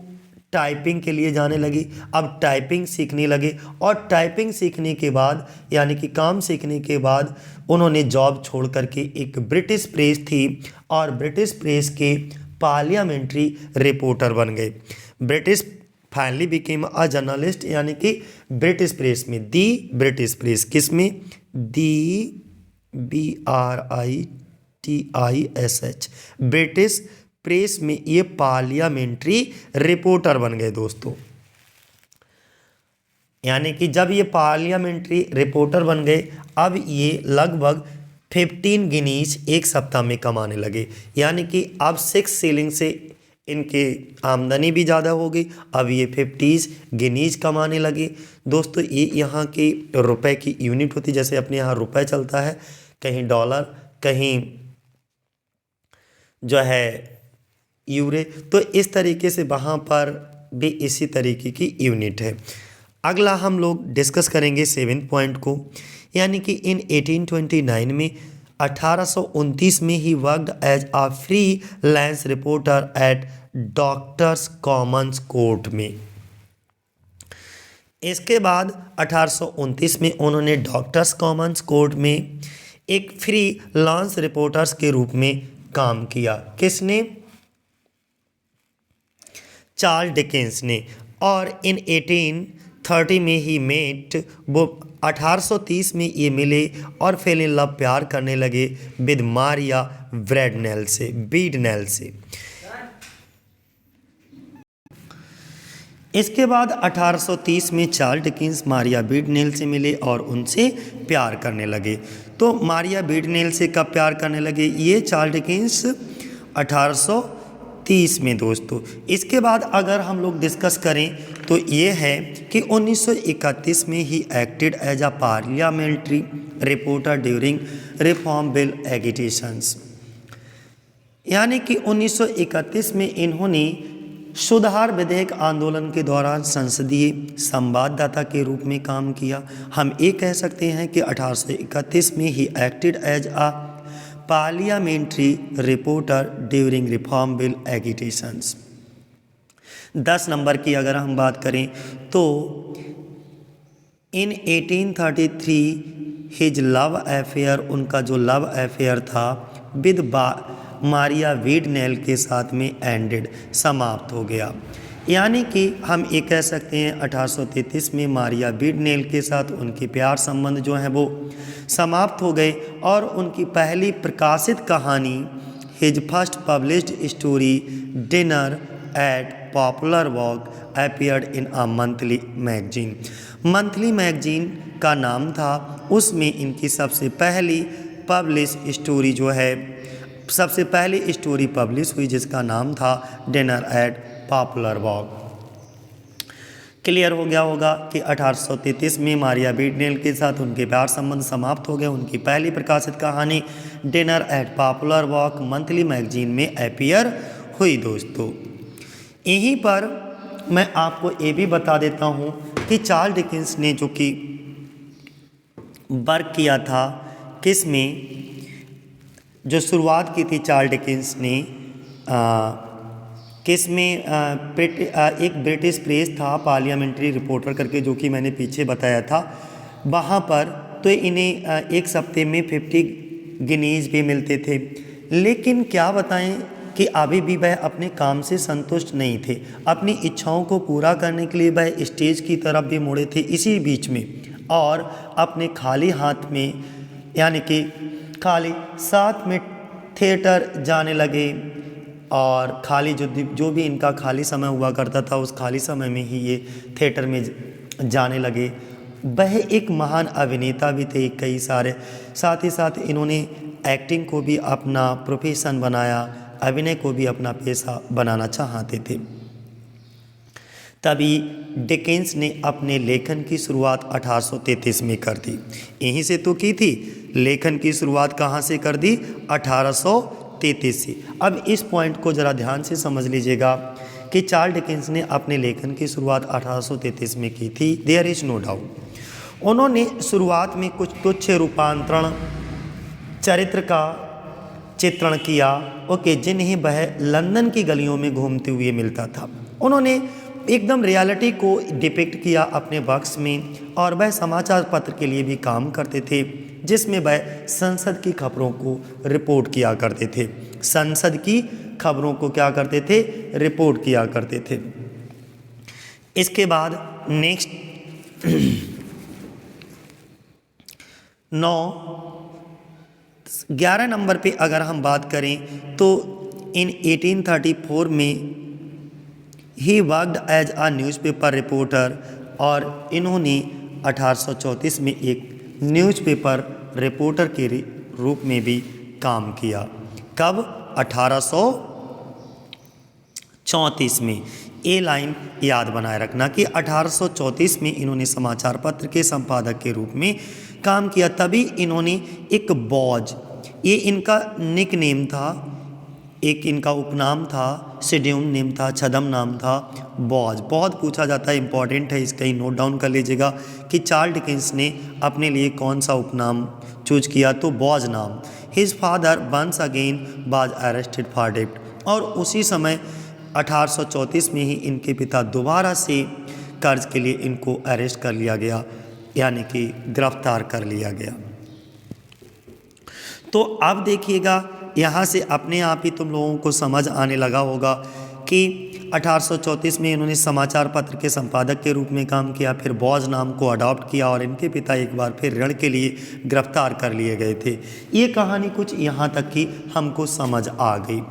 टाइपिंग के लिए जाने लगी। अब टाइपिंग सीखने लगे, और टाइपिंग सीखने के बाद यानी कि काम सीखने के बाद उन्होंने जॉब छोड़ करके एक ब्रिटिश प्रेस थी, और ब्रिटिश प्रेस के पार्लियामेंट्री रिपोर्टर बन गए। British finally became a journalist, यानी कि ब्रिटिश प्रेस में, दी ब्रिटिश प्रेस, किस में, दी BRITISH ब्रिटिश प्रेस में ये पार्लियामेंट्री रिपोर्टर बन गए दोस्तों। यानी कि जब ये पार्लियामेंट्री रिपोर्टर बन गए, अब ये लगभग 15 गिनीज एक सप्ताह में कमाने लगे। यानी कि अब 6 सीलिंग से इनकी आमदनी भी ज़्यादा हो गई। अब ये 50 गिनीज कमाने लगे दोस्तों। ये यहाँ की रुपए की यूनिट होती, जैसे अपने यहाँ रुपए चलता है, कहीं डॉलर, कहीं जो है यूरे, तो इस तरीके से वहाँ पर भी इसी तरीके की यूनिट है। अगला हम लोग डिस्कस करेंगे 7th पॉइंट को, यानी कि इन 1829 में 1829 में he worked as a freelance reporter at doctors commons court में। इसके बाद 1829 में उन्होंने डॉक्टर्स कॉमन्स कोर्ट में एक फ्री लॉन्स रिपोर्टर्स के रूप में काम किया। किसने, चार्ल्स डिकेंस ने। और इन 1830 में ही मेट, वो 1830 में ये मिले और फेल इन लव, प्यार करने लगे विद मारिया बीडनेल से। इसके बाद 1830 में चार्ल्स डिकेंस मारिया बीडनेल से मिले और उनसे प्यार करने लगे। तो मारिया बीडनेल से कब प्यार करने लगे? ये चार्ल्स डिकेंस 1830 में दोस्तों। इसके बाद अगर हम लोग डिस्कस करें तो ये है कि 1931 में he acted as a parliamentary reporter during reform bill agitations, यानी कि 1931 में इन्होंने सुधार विधेयक आंदोलन के दौरान संसदीय संवाददाता के रूप में काम किया। हम ये कह सकते हैं कि 1831 में he acted as a parliamentary reporter during reform bill agitations. 10 number की अगर हम बात करें तो इन 1833 हिज लव अफेयर, उनका जो लव अफेयर था विद मारिया बीडनेल के साथ में एंडेड, समाप्त हो गया। यानी कि हम ये कह सकते हैं 1833 में मारिया बीडनेल के साथ उनके प्यार संबंध जो हैं वो समाप्त हो गए और उनकी पहली प्रकाशित कहानी his first published story dinner at Poplar walk appeared in a monthly magazine. Monthly magazine का नाम था, उसमें इनकी सबसे पहली पब्लिश स्टोरी जो है, सबसे पहली स्टोरी पब्लिश हुई जिसका नाम था dinner at Poplar walk. Clear हो गया होगा कि 1833 में मारिया बीडनेल के साथ उनके प्यार संबंध समाप्त हो गए। उनकी पहली प्रकाशित कहानी dinner at Poplar walk monthly magazine में अपीयर हुई दोस्तों। यहीं पर मैं आपको ये भी बता देता हूँ कि चार्ल्स डिकेंस ने जो कि वर्क किया था किस में, जो शुरुआत की थी चार्ल्स डिकेंस ने किस में, एक ब्रिटिश प्रेस था पार्लियामेंट्री रिपोर्टर करके, जो कि मैंने पीछे बताया था, वहाँ पर तो इन्हें एक हफ्ते में 50 गिनीज भी मिलते थे। लेकिन क्या बताएं कि अभी भी वह अपने काम से संतुष्ट नहीं थे। अपनी इच्छाओं को पूरा करने के लिए वह स्टेज की तरफ भी मुड़े थे इसी बीच में, और अपने खाली हाथ में, यानी कि खाली साथ में थिएटर जाने लगे और खाली जो भी इनका खाली समय हुआ करता था उस खाली समय में ही ये थिएटर में जाने लगे। वह एक महान अभिनेता भी थे कई सारे, साथ ही साथ इन्होंने एक्टिंग को भी अपना प्रोफेशन बनाया, अभिनय को भी अपना पेशा बनाना चाहते थे। तभी डिकेंस ने अपने लेखन की शुरुआत 1833 में कर दी। यहीं से तो की थी, लेखन की शुरुआत कहाँ से कर दी? 1833 से। अब इस पॉइंट को ज़रा ध्यान से समझ लीजिएगा कि चार्ल्स डिकेंस ने अपने लेखन की शुरुआत 1833 में की थी, देयर इज़ नो डाउट। उन्होंने शुरुआत में कुछ तुच्छ रूपांतरण चरित्र का चित्रण किया, ओके, जिन्हें वह लंदन की गलियों में घूमते हुए मिलता था। उन्होंने एकदम रियलिटी को डिपिक्ट किया अपने वर्क्स में, और वह समाचार पत्र के लिए भी काम करते थे जिसमें वह संसद की खबरों को रिपोर्ट किया करते थे। संसद की खबरों को क्या करते थे? रिपोर्ट किया करते थे। इसके बाद नेक्स्ट 11 नंबर पे अगर हम बात करें तो इन 1834 में he worked as a newspaper reporter, और इन्होंने 1834 में एक न्यूज़पेपर रिपोर्टर के रूप में भी काम किया। कब? 1834 में। ये लाइन याद बनाए रखना कि 1834 में इन्होंने समाचार पत्र के संपादक के रूप में काम किया। तभी इन्होंने एक बॉज, ये इनका निक नेम था, एक इनका उपनाम था, शेड्यूल नेम था, छद्म नाम था बॉज। बहुत पूछा जाता है, इंपॉर्टेंट है, इसका ही नोट डाउन कर लीजिएगा कि चार्ल्स डिकेंस ने अपने लिए कौन सा उपनाम चूज किया, तो बॉज नाम। His father once again was arrested for डेब्ट, और उसी समय 1834 में ही इनके पिता दोबारा से कर्ज के लिए इनको अरेस्ट कर लिया गया, यानी कि गिरफ्तार कर लिया गया। तो अब देखिएगा यहाँ से अपने आप ही तुम लोगों को समझ आने लगा होगा कि 1834 में इन्होंने समाचार पत्र के संपादक के रूप में काम किया, फिर बॉज नाम को अडॉप्ट किया और इनके पिता एक बार फिर ऋण के लिए गिरफ्तार कर लिए गए थे। ये कहानी कुछ यहाँ तक की हमको समझ आ गई।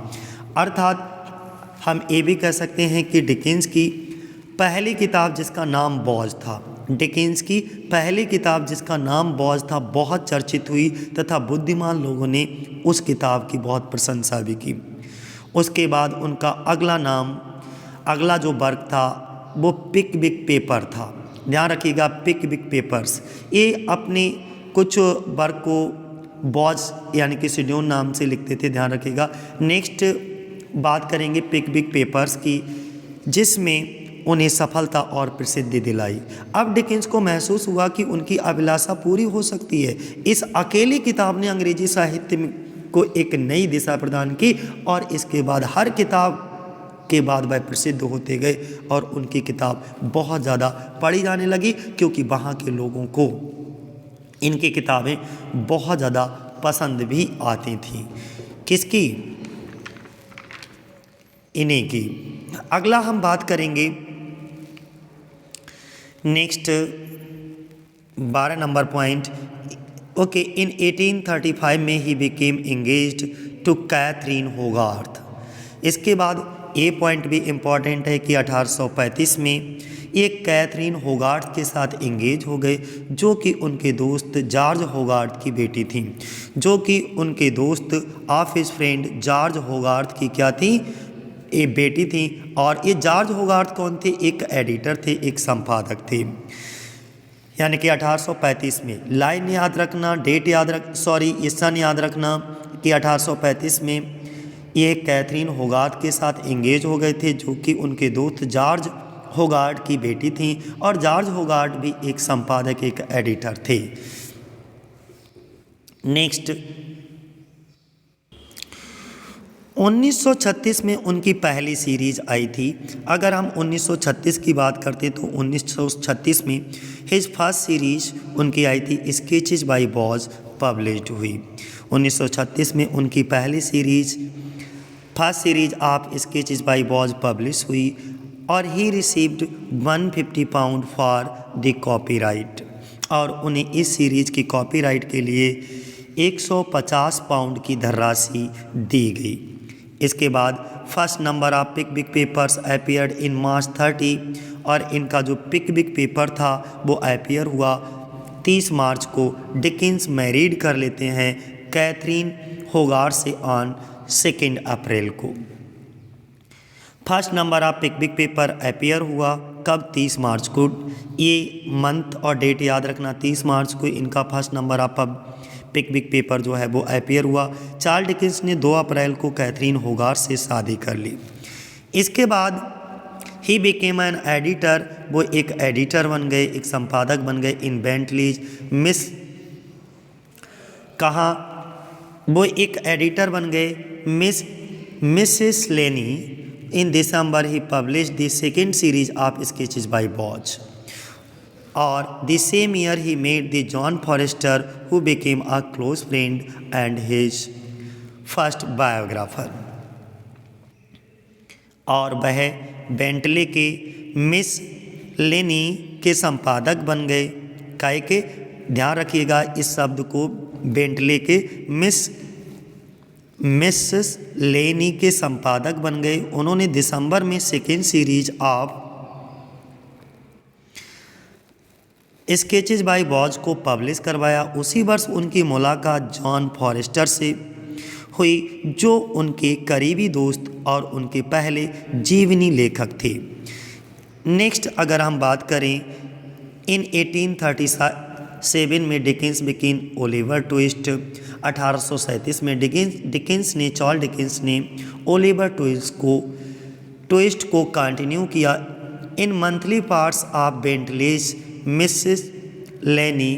अर्थात हम ये भी कह सकते हैं कि डिकेंस की पहली किताब जिसका नाम बॉज था, डिकेंस की पहली किताब जिसका नाम बॉज था, बहुत चर्चित हुई तथा बुद्धिमान लोगों ने उस किताब की बहुत प्रशंसा भी की। उसके बाद उनका अगला जो वर्क था वो पिकविक पेपर था। ध्यान रखिएगा, पिकविक पेपर्स। ये अपने कुछ वर्क को बॉज यानी कि सिड्यून नाम से लिखते थे, ध्यान रखिएगा। नेक्स्ट बात करेंगे पिकविक पेपर्स की, जिसमें उन्हें सफलता और प्रसिद्धि दिलाई। अब डिकेंस को महसूस हुआ कि उनकी अभिलाषा पूरी हो सकती है। इस अकेली किताब ने अंग्रेजी साहित्य को एक नई दिशा प्रदान की और इसके बाद हर किताब के बाद वह प्रसिद्ध होते गए और उनकी किताब बहुत ज़्यादा पढ़ी जाने लगी, क्योंकि वहाँ के लोगों को इनकी किताबें बहुत ज़्यादा पसंद भी आती थीं। किसकी? इन्हीं की। अगला हम बात करेंगे next 12 number point. Okay, in 1835 में he became engaged to Catherine Hogarth. इसके बाद ये पॉइंट भी इम्पॉर्टेंट है कि 1835 में ये कैथरीन होगार्थ के साथ एंगेज हो गए, जो कि उनके दोस्त जॉर्ज होगार्थ की बेटी थी, जो कि उनके दोस्त ऑफिस फ्रेंड जॉर्ज होगार्थ की क्या थी? ये बेटी थी। और ये जॉर्ज होगार्थ कौन थे? एक एडिटर थे, एक संपादक थे। यानी कि 1835 में, लाइन याद रखना, डेट याद ये सन याद रखना कि 1835 में ये कैथरीन होगार्थ के साथ एंगेज हो गए थे, जो कि उनके दोस्त जॉर्ज होगार्थ की बेटी थी। और जॉर्ज होगार्थ भी एक संपादक, एक एडिटर थे। नेक्स्ट 1936 में उनकी पहली सीरीज आई थी। अगर हम 1936 की बात करते तो 1936 में हिज फर्स्ट सीरीज उनकी आई थी, स्केचेस बाय बॉज, पब्लिश्ड हुई। 1936 में उनकी पहली फर्स्ट सीरीज आप स्केचेस बाय बॉज पब्लिश हुई और he received 150 pound for the copyright, और उन्हें इस सीरीज की कॉपीराइट के लिए 150 पाउंड की धनराशि दी गई। इसके बाद first number of Pickwick papers appeared in March 30, और इनका जो पिकविक पेपर था वो अपीयर हुआ 30 मार्च को। डिकेंस मैरिड कर लेते हैं कैथरीन होगार्थ से ऑन 2 अप्रैल को। First number of Pickwick paper appear हुआ कब? 30 मार्च को। ये मंथ और डेट याद रखना, 30 मार्च को इनका first number of Pickwick paper जो है वो अपीयर हुआ। चार्ल्स डिकेंस ने 2 अप्रैल को कैथरीन होगार्थ से शादी कर ली। इसके बाद ही बिकेम एन एडिटर, वो एक एडिटर बन गए, एक संपादक बन गए इन बेंटलीज वो एक एडिटर बन गए miscellany. In December he publish the second series of sketches by Boz, और the same year he made the John Forster who became a close friend and his first biographer, और वह Bentley के miss लेनी के संपादक बन गए। काहे के? ध्यान रखिएगा इस शब्द को, बेंटले के मिसेस लेनी के संपादक बन गए। उन्होंने दिसंबर में second series of sketches by Boz को पब्लिश करवाया। उसी वर्ष उनकी मुलाकात जॉन फॉरेस्टर से हुई, जो उनके करीबी दोस्त और उनके पहले जीवनी लेखक थे। नेक्स्ट अगर हम बात करें, इन 1837 में डिकेंस बिकेन ओलिवर ट्विस्ट। 1837 में चार्ल्स डिकेंस ने ओलिवर ट्विस्ट को कंटिन्यू किया in monthly parts of Bentley's miscellany.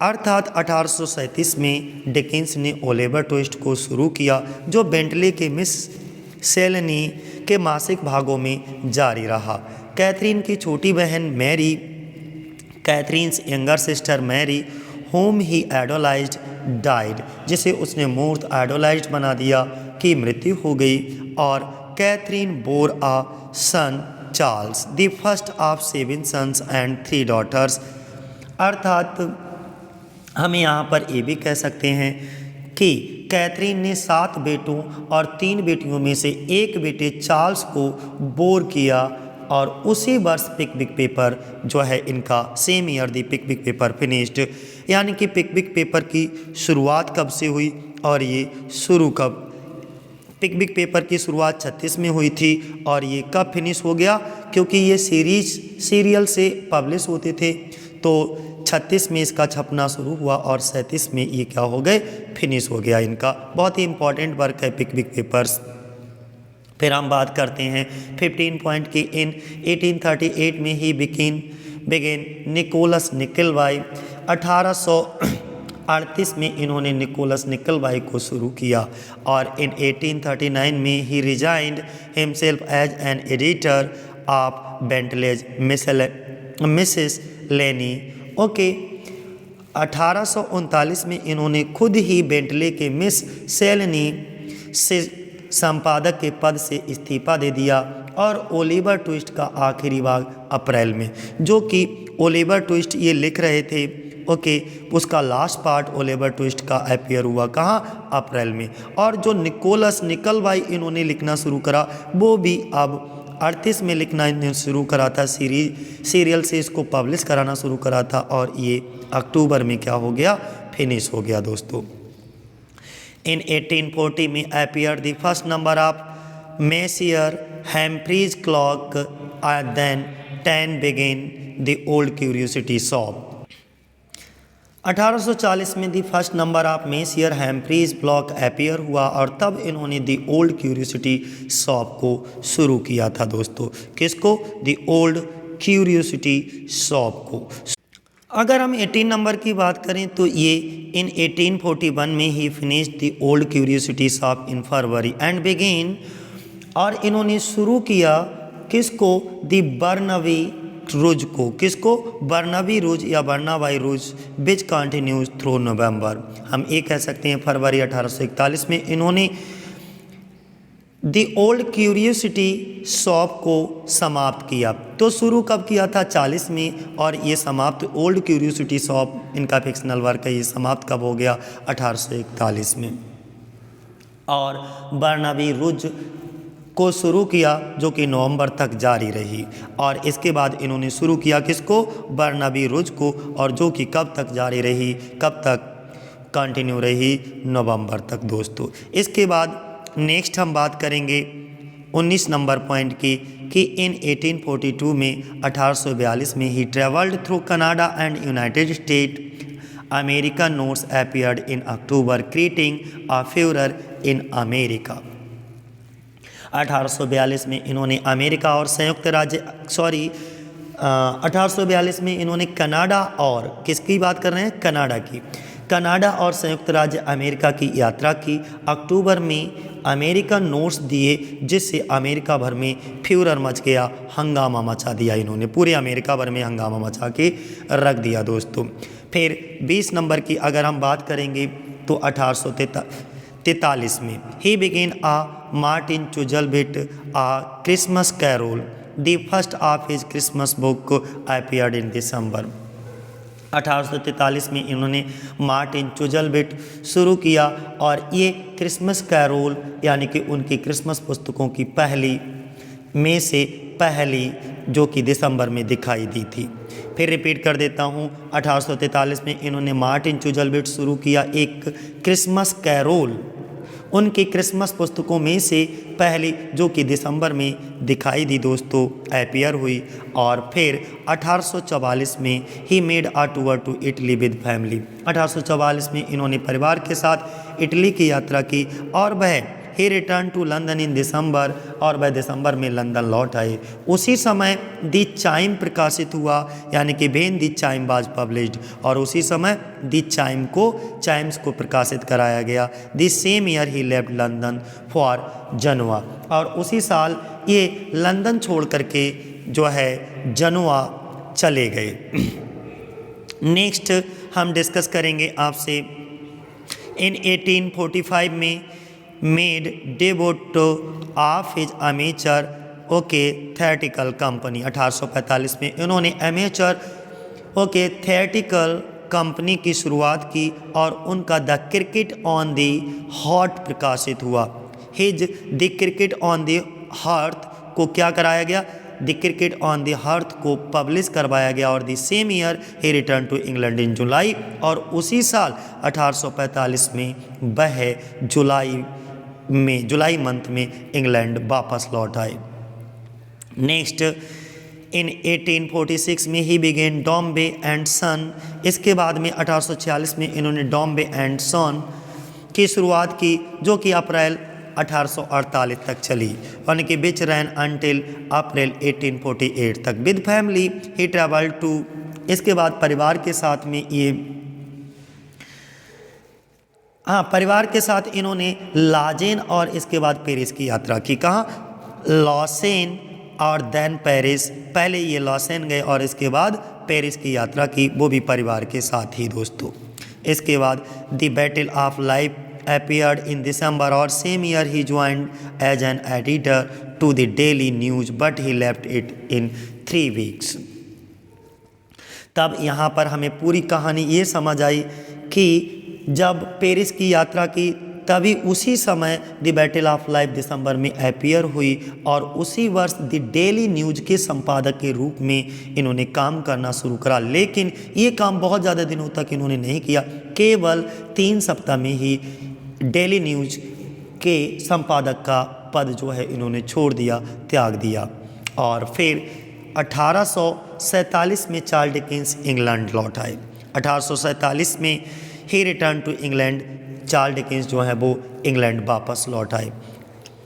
अर्थात 1837 में डिकेंस ने ओलिवर ट्विस्ट को शुरू किया, जो बेंटले के मिस सेलेनी के मासिक भागों में जारी रहा। कैथरीन की छोटी बहन Mary, Catherine's younger sister Mary, whom he idolized died, जिसे उसने मूर्त आइडोलाइज्ड बना दिया, की मृत्यु हो गई। और Catherine bore a son Charles the first of 7 sons and 3 daughters. अर्थात हम यहाँ पर ये भी कह सकते हैं कि कैथरीन ने 7 बेटों और 3 बेटियों में से एक बेटे चार्ल्स को बोर किया और उसी वर्ष पिकविक पेपर जो है इनका सेम ईयर दी पिकविक पेपर फिनिश्ड। यानी कि पिकविक पेपर की शुरुआत कब से हुई और ये शुरू कब, पिकविक पेपर की शुरुआत 36 में हुई थी और ये कब फिनिश हो गया, क्योंकि ये सीरियल से पब्लिश होते थे तो 36 में इसका छपना शुरू हुआ और 37 में ये क्या हो गए, फिनिश हो गया इनका। बहुत ही इंपॉर्टेंट वर्क है पिकविक पेपर्स। फिर हम बात करते हैं 15 पॉइंट की। इन 1838 में ही बिगेन निकोलस निकलबाई। 1838 में इन्होंने निकोलस निकलबाई को शुरू किया और इन 1839 में he resigned himself as an editor of Bentley's Miscellany. Okay, 1839 में इन्होंने खुद ही बेंटले के मिस सेलनी से संपादक के पद से इस्तीफा दे दिया और ओलिवर ट्विस्ट का आखिरी भाग अप्रैल में, जो कि ओलिवर ट्विस्ट ये लिख रहे थे, ओके, उसका लास्ट पार्ट ओलिवर ट्विस्ट का अपीयर हुआ कहाँ, अप्रैल में। और जो निकोलस निकलबाई इन्होंने लिखना शुरू करा वो भी अब 38 में लिखना शुरू करा था, सीरियल से इसको पब्लिश कराना शुरू करा था और ये अक्टूबर में क्या हो गया, फिनिश हो गया दोस्तों। In 1840 में appeared the first number of Messier Humphreys clock, then 10 began the old curiosity shop। 1840 में the first number of Master Humphrey's Clock appear हुआ और तब इन्होंने दी ओल्ड क्यूरियोसिटी शॉप को शुरू किया था दोस्तों। किसको, दी ओल्ड क्यूरियोसिटी शॉप को। अगर हम 18 नंबर की बात करें तो ये इन 1841 में he finish the old curiosity shop in February and begin, और इन्होंने शुरू किया किसको, दी बर्नवी रूज को। किसको, बर्नवी रूज या बर्नाबाई रूज, विच कंटिन्यूज थ्रू नवंबर। हम ये कह सकते हैं फरवरी 1841 में इन्होंने दी ओल्ड क्यूरियोसिटी शॉप को समाप्त किया। तो शुरू कब किया था, 40 में, और ये समाप्त ओल्ड क्यूरियोसिटी शॉप इनका फिक्शनल वर्क है, ये समाप्त कब हो गया, 1841 में। और बर्नाबी रूज को शुरू किया जो कि नवंबर तक जारी रही, और इसके बाद इन्होंने शुरू किया किसको, बर्नाबी रूज को, और जो कि कब तक जारी रही, कब तक कंटिन्यू रही, नवंबर तक दोस्तों। इसके बाद नेक्स्ट हम बात करेंगे 19 नंबर पॉइंट की कि इन 1842 में 1842 में he travelled through Canada and United State. America notes appeared in October creating a furor in America. 1842 में इन्होंने अमेरिका और संयुक्त राज्य 1842 में इन्होंने कनाडा और किसकी बात कर रहे हैं, कनाडा की, कनाडा और संयुक्त राज्य अमेरिका की यात्रा की। अक्टूबर में अमेरिकन नोट्स दिए जिससे अमेरिका भर में फ्यूरर मच गया, हंगामा मचा दिया, इन्होंने पूरे अमेरिका भर में हंगामा मचा के रख दिया दोस्तों। फिर 20 नंबर की अगर हम बात करेंगे तो 1843 में ही began a Martin Chuzzlewit a Christmas carol, the first of his Christmas book appeared in December. 1843 में इन्होंने मार्टिन चुजलबिट शुरू किया और ये क्रिसमस कैरोल यानी कि उनकी क्रिसमस पुस्तकों की पहली में से पहली जो कि दिसंबर में दिखाई दी थी। फिर रिपीट कर देता हूँ, 1843 में इन्होंने मार्टिन चुजलबिट शुरू किया एक क्रिसमस कैरोल, उनकी क्रिसमस पुस्तकों में से पहली जो कि दिसंबर में दिखाई दी दोस्तों, अपीयर हुई। और फिर 1844 में he made a tour to Italy with family. 1844 में इन्होंने परिवार के साथ इटली की यात्रा की और वह ही return to London in December, और वह दिसंबर में लंदन लौट आए। उसी समय दी चाइम प्रकाशित हुआ यानी कि when the chyme was published, और उसी समय दी चाइम्स को प्रकाशित कराया गया। The same year he left London for जनवा, और उसी साल ये लंदन छोड़ करके जो है जनवा चले गए। नेक्स्ट हम डिस्कस करेंगे आपसे इन 1845 में made debut of his amateur theatrical company. 1845 में इन्होंने अमेचर थिएट्रिकल कंपनी की शुरुआत की और उनका the cricket on the hearth प्रकाशित हुआ। His the cricket on the hearth को क्या कराया गया, the cricket on the hearth को पब्लिश करवाया गया और the same year he return to England in July, और उसी साल 1845 में वह जुलाई मंथ में इंग्लैंड वापस लौट आए। नेक्स्ट इन 1846 में ही बिगेन डॉम्बे एंड सन। इसके बाद में 1846 में इन्होंने डॉम्बे एंड सन की शुरुआत की, जो कि अप्रैल 1848 तक चली, यानी कि विच रैन अंटिल अप्रैल 1848 तक। With family he travel to, इसके बाद परिवार के साथ में ये परिवार के साथ इन्होंने लाजेन और इसके बाद पेरिस की यात्रा की। कहाँ, लॉसेन और देन पेरिस। पहले ये लॉसेन गए और इसके बाद पेरिस की यात्रा की, वो भी परिवार के साथ ही दोस्तों। इसके बाद the battle of life appeared in December और same year he joined as an editor to the Daily News but he left it in 3 weeks। तब यहाँ पर हमें पूरी कहानी ये समझ आई कि जब पेरिस की यात्रा की तभी उसी समय द बैटल ऑफ लाइफ दिसंबर में अपीयर हुई और उसी वर्ष द डेली न्यूज़ के संपादक के रूप में इन्होंने काम करना शुरू करा। लेकिन ये काम बहुत ज़्यादा दिनों तक इन्होंने नहीं किया, केवल 3 सप्ताह में ही डेली न्यूज़ के संपादक का पद जो है इन्होंने छोड़ दिया, त्याग दिया। और फिर 1847 में चार्ल्स डिकेंस इंग्लैंड लौट आए। 1847 में he return to England, Charles Dickens जो है वो इंग्लैंड वापस लौट आए।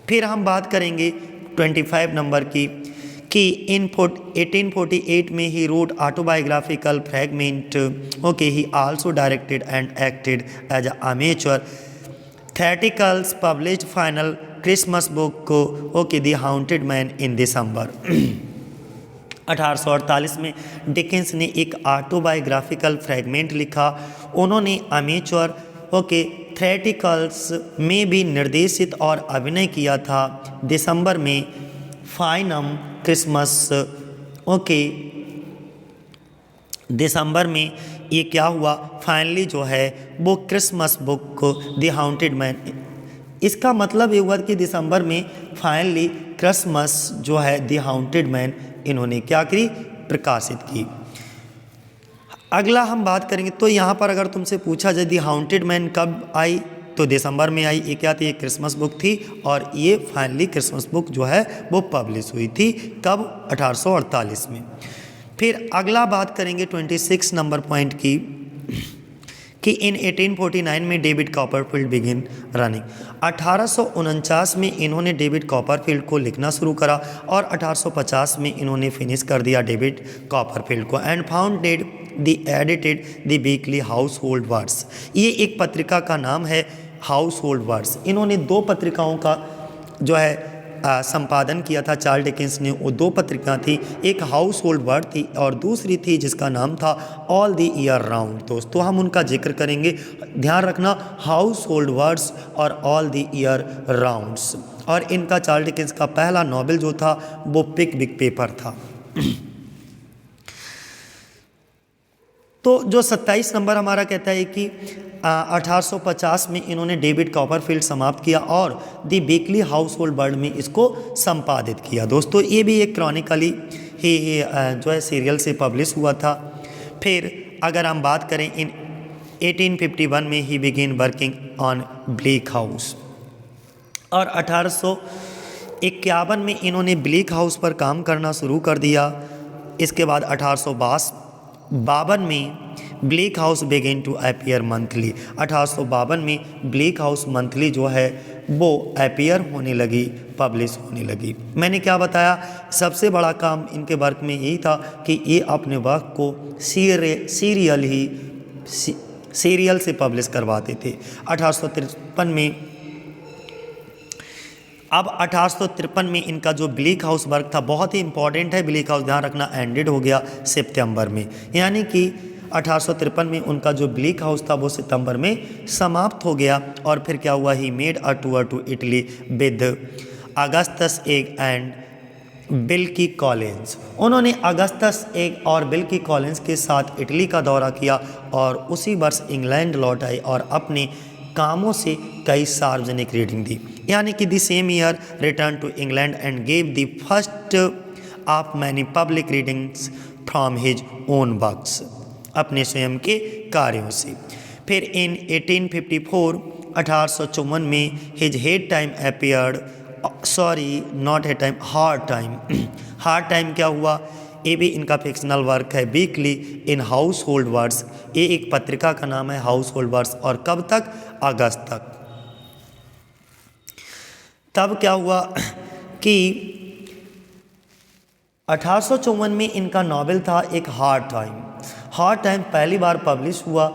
फिर हम बात करेंगे 25 नंबर की कि इन 1848 में he wrote autobiographical fragment. He also directed and acted as amateur theatricals published final Christmas book the haunted man in December. 1848 में डिकेंस ने एक ऑटोबायोग्राफिकल फ्रैगमेंट लिखा। उन्होंने अमेचर थिएट्रिकल्स में भी निर्देशित और अभिनय किया था। दिसंबर में फाइनम क्रिसमस दिसंबर में ये क्या हुआ, फाइनली जो है वो Christmas book the haunted man. इसका मतलब ये हुआ कि दिसंबर में फाइनली क्रिसमस जो है द हाउंटेड मैन इन्होंने क्या की, प्रकाशित की। अगला हम बात करेंगे तो यहाँ पर अगर तुमसे पूछा जाए द हाउंटेड मैन कब आई तो दिसंबर में आई। ये क्या थी, ये क्रिसमस बुक थी और ये फाइनली क्रिसमस बुक जो है वो पब्लिश हुई थी कब, 1848 में। फिर अगला बात करेंगे 26 नंबर पॉइंट की कि इन 1849 में डेविड कॉपरफील्ड बिगिन रनिंग। 1849 में इन्होंने डेविड कॉपरफील्ड को लिखना शुरू करा और 1850 में इन्होंने फिनिश कर दिया डेविड कॉपरफील्ड को। And founded the edited the weekly house hold words. ये एक पत्रिका का नाम है हाउस होल्ड वर्ड्स। इन्होंने 2 पत्रिकाओं का जो है संपादन किया था चार्ल्स डिकेंस ने। वो 2 पत्रिका थी, एक हाउस होल्ड वर्ड थी और दूसरी थी जिसका नाम था ऑल द ईयर राउंड। दोस्तों हम उनका जिक्र करेंगे, ध्यान रखना, हाउस होल्ड वर्ड्स और ऑल द ईयर राउंड्स। और इनका चार्ल्स डिकेंस का पहला नॉवेल जो था वो पिकविक पेपर था। तो जो 27 नंबर हमारा कहता है कि 1850 में इन्होंने डेविड कॉपरफील्ड समाप्त किया और the weekly house hold word में इसको संपादित किया। दोस्तों ये भी एक क्रॉनिकली ही जो है सीरियल से पब्लिश हुआ था। फिर अगर हम बात करें इन 1851 में he begin working on Bleak House और 1851 में इन्होंने ब्लीक हाउस पर काम करना शुरू कर दिया। इसके बाद 1852 में Bleak House begin to appear monthly. 1852 में ब्लीक हाउस मंथली जो है वो अपीयर होने लगी, पब्लिश होने लगी। मैंने क्या बताया, सबसे बड़ा काम इनके वर्क में यही था कि ये अपने वर्क को सीरियल से पब्लिश करवाते थे। 1853 में अब 1853 में इनका जो ब्लीक हाउस वर्क था बहुत ही इंपॉर्टेंट है, ब्लीक हाउस ध्यान रखना, एंडेड हो गया सितंबर में। यानी कि 1853 में उनका जो ब्लीक हाउस था वो सितंबर में समाप्त हो गया। और फिर क्या हुआ, he made a tour to Italy with Augustus Egg and Wilkie Collins. उन्होंने अगस्तस एग और बिल्की कॉलिंस के साथ इटली का दौरा किया और उसी वर्ष इंग्लैंड लौट आए और अपने कामों से कई सार्वजनिक रीडिंग दी। यानी कि the same year return to England and gave the first of many public readings from his own works, अपने स्वयं के कार्यों से। फिर इन 1854 1854 में his head time appeared, sorry not head time, hard time. Hard time क्या हुआ, ये भी इनका फिक्शनल वर्क है, weekly in house hold words. ये एक पत्रिका का नाम है हाउस होल्ड वर्ड्स। और कब तक, अगस्त तक। तब क्या हुआ कि 1854 में इनका नॉवेल था एक हार्ड टाइम। हार्ड टाइम पहली बार पब्लिश हुआ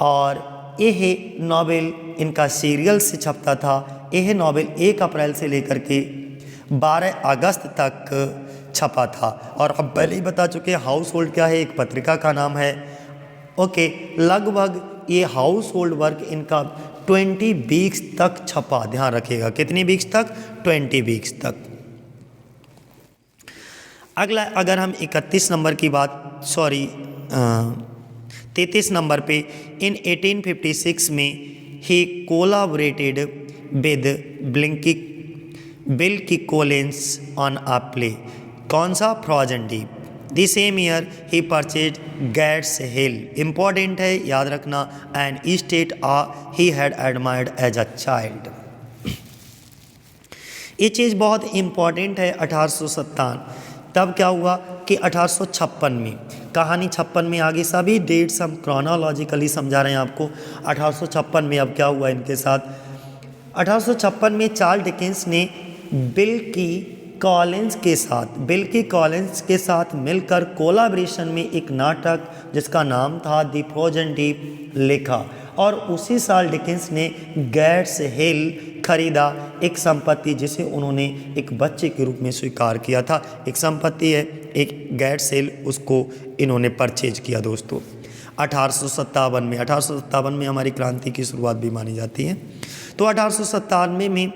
और यह नॉवेल इनका सीरियल से छपता था। यह नॉवेल 1 अप्रैल से लेकर के 12 अगस्त तक छपा था। और अब पहले ही बता चुके हैं हाउस होल्ड क्या है, एक पत्रिका का नाम है। ओके, लगभग ये हाउस होल्ड वर्क इनका 20 वीक्स तक छपा। ध्यान रखिएगा कितनी वीक्स तक, 20 वीक्स तक। अगला अगर हम 31 नंबर की बात, सॉरी 33 नंबर पे, इन 1856 में he collaborated with Wilkie Collins on a play. कौन सा, frozen deep. The same year he purchase Gad's Hill, important है याद रखना, and state he had admired as a child. ये चीज़ बहुत इंपॉर्टेंट है। 1857 तब क्या हुआ कि 1856 में, कहानी 56 में आ गई। सभी डेट्स हम क्रोनोलॉजिकली समझा रहे हैं आपको। 1856 में अब क्या हुआ इनके साथ, 1856 में चार्ल्स डिकेंस ने बिल्की कॉलिंस के साथ मिलकर कोलाब्रेशन में एक नाटक जिसका नाम था द फ्रोजन डीप लिखा। और उसी साल डिकेंस ने गैट्स हिल खरीदा, एक संपत्ति जिसे उन्होंने एक बच्चे के रूप में स्वीकार किया था। एक संपत्ति है, एक गैट्स हिल, उसको इन्होंने परचेज किया दोस्तों 1857 में। 1857 में हमारी क्रांति की शुरुआत भी मानी जाती है। तो 1897 में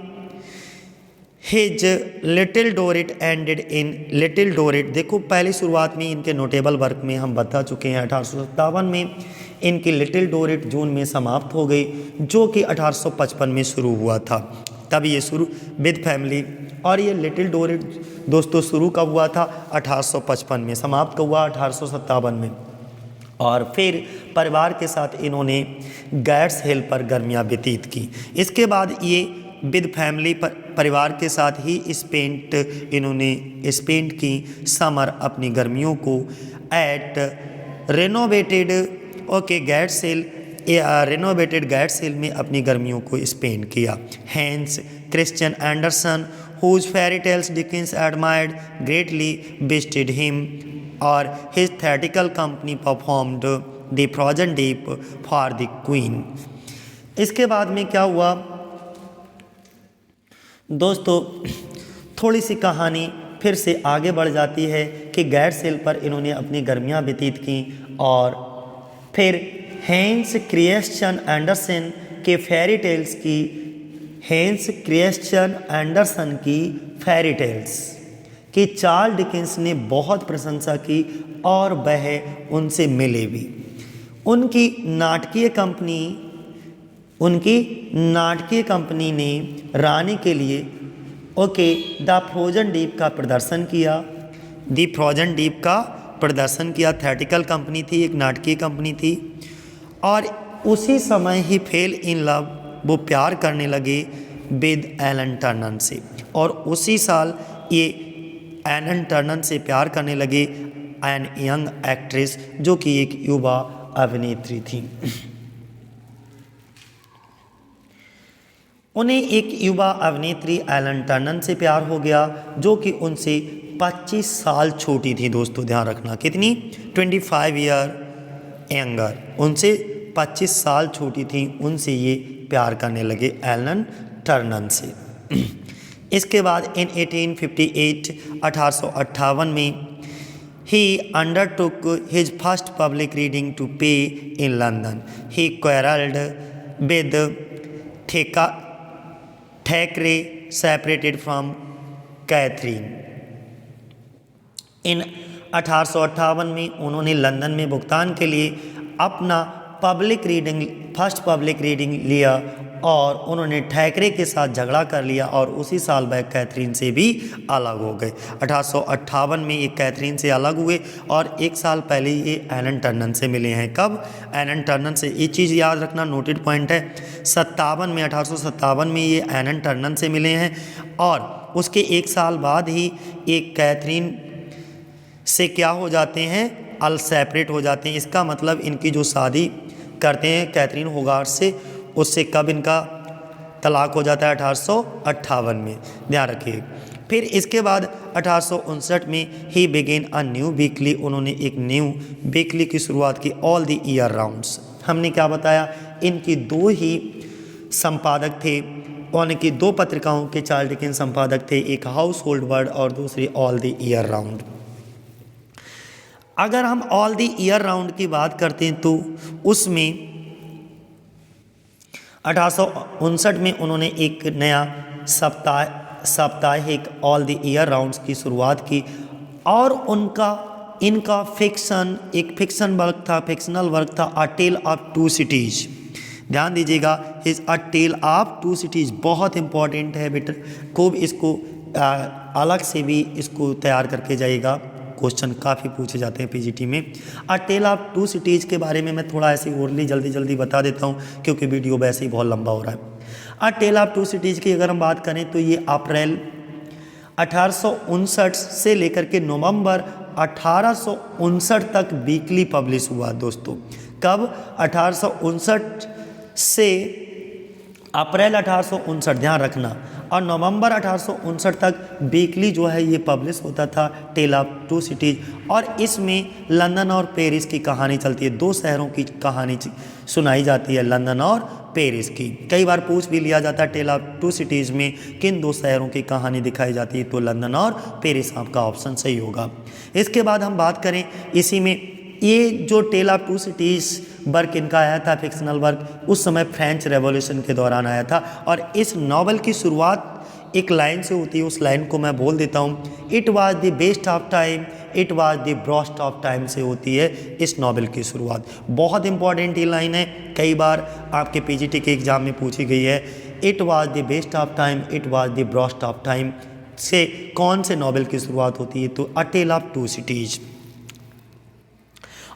his Little Dorrit ended in Little Dorrit. देखो पहली शुरुआत में इनके नोटेबल वर्क में हम बता चुके हैं। 1857 में इनकी लिटिल डोरिट जून में समाप्त हो गई, जो कि 1855 में शुरू हुआ था। तब ये शुरू विद फैमिली, और ये लिटिल डोरिट दोस्तों शुरू कब हुआ था, 1855 में, समाप्त हुआ 1857 में। और फिर परिवार के साथ इन्होंने गैट्स हिल पर गर्मियाँ व्यतीत की। इसके बाद ये विद फैमिली परिवार के साथ ही इन्होंने स्पेंड की समर, अपनी गर्मियों को at renovated Gad's Hill, renovated Gad's Hill में अपनी गर्मियों को स्पेंड किया। Hans Christian Andersen whose fairy tales Dickens admired greatly visited him, और his theatrical company performed the frozen deep for the Queen. इसके बाद में क्या हुआ दोस्तों, थोड़ी सी कहानी फिर से आगे बढ़ जाती है कि गैट्स हिल पर इन्होंने अपनी गर्मियाँ व्यतीत की। और फिर हैंस क्रिश्चियन एंडरसन के फेरी टेल्स की, हैंस क्रिश्चियन एंडरसन की फेरी टेल्स कि चार्ल्स डिकेंस ने बहुत प्रशंसा की और वह उनसे मिले भी। उनकी नाटकीय कंपनी ने रानी के लिए द फ्रोजन डीप का प्रदर्शन किया। द फ्रोजन डीप का प्रदर्शन किया। थिएट्रिकल कंपनी थी, एक नाटकीय कंपनी थी। और उसी समय ही फेल इन लव, वो प्यार करने लगे विद एलन टर्नन से। और उसी साल ये एलन टर्नन से प्यार करने लगे, एन यंग एक्ट्रेस, जो कि एक युवा अभिनेत्री थी। उन्हें एक युवा अभिनेत्री एलन टर्नन से प्यार हो गया, जो कि उनसे 25 साल छोटी थी दोस्तों, ध्यान रखना कितनी, 25 ईयर यंगर, उनसे 25 साल छोटी थी। उनसे ये प्यार करने लगे एलन टर्नन से। इसके बाद इन 1858 में he undertook his first public reading to pay in London. He quarrelled with Thackeray, separated from Catherine. इन 1858 में उन्होंने लंदन में भुगतान के लिए अपना फर्स्ट पब्लिक रीडिंग लिया और उन्होंने ठैकरे के साथ झगड़ा कर लिया और उसी साल वह कैथरीन से भी अलग हो गए। 1858 में ये कैथरीन से अलग हुए और एक साल पहले ये एलन टर्नन से मिले हैं। कब? एलन टर्नन से। ये चीज़ याद रखना, नोटेड पॉइंट है। 1857 में ये एलन टर्नन से मिले हैं और उसके एक साल बाद ही एक कैथरीन से क्या हो जाते हैं, सेपरेट हो जाते हैं। इसका मतलब इनकी जो शादी करते हैं कैथरीन होगार्थ से, उससे कब इनका तलाक हो जाता है? 1858 में, ध्यान रखिए। फिर इसके बाद 1859 में ही बिगेन अ न्यू वीकली, उन्होंने एक न्यू वीकली की शुरुआत की, ऑल द ईयर राउंड्स। हमने क्या बताया, इनकी दो ही संपादक थे, उनकी दो पत्रिकाओं के चार्ल्स डिकेंस संपादक थे, एक हाउस होल्ड वर्ड और दूसरी ऑल द ईयर राउंड। अगर हम ऑल द ईयर राउंड की बात करते हैं तो उसमें 1859 में उन्होंने एक नया साप्ताहिक ऑल द ईयर राउंड्स की शुरुआत की और इनका एक फिक्शनल वर्क था a tell of to cities. ध्यान दीजिएगा, is a tell of to cities, बहुत इंपॉर्टेंट है बेटा, खूब इसको अलग से भी इसको तैयार करके जाइएगा, क्वेश्चन काफ़ी पूछे जाते हैं पीजीटी में। अ टेल ऑफ टू सिटीज़ के बारे में मैं थोड़ा ऐसे ओरली जल्दी बता देता हूँ क्योंकि वीडियो वैसे ही बहुत लंबा हो रहा है। अ टेल ऑफ टू सिटीज़ की अगर हम बात करें तो ये अप्रैल 1859 से लेकर के नवंबर 1859 तक वीकली पब्लिश हुआ दोस्तों। कब? 1859 से अप्रैल 1859, ध्यान रखना, और नवंबर 1859 तक वीकली जो है ये पब्लिश होता था, टेल ऑफ टू सिटीज़। और इसमें लंदन और पेरिस की कहानी चलती है, दो शहरों की कहानी सुनाई जाती है, लंदन और पेरिस की। कई बार पूछ भी लिया जाता है टेल ऑफ टू सिटीज़ में किन दो शहरों की कहानी दिखाई जाती है, तो लंदन और पेरिस आपका ऑप्शन सही होगा। इसके बाद हम बात करें इसी में, ये जो tale of two cities work इनका आया था, फिक्शनल वर्क, उस समय फ्रेंच रेवोल्यूशन के दौरान आया था और इस नॉवल की शुरुआत एक लाइन से होती है, उस लाइन को मैं बोल देता हूँ, it was the best of time, it was the worst of time से होती है इस नॉवल की शुरुआत। बहुत इंपॉर्टेंट ये लाइन है, कई बार आपके पीजीटी के एग्जाम में पूछी गई है। It was the best of time, it was the worst of time से कौन से नॉवल की शुरुआत होती है? तो a tell of two cities.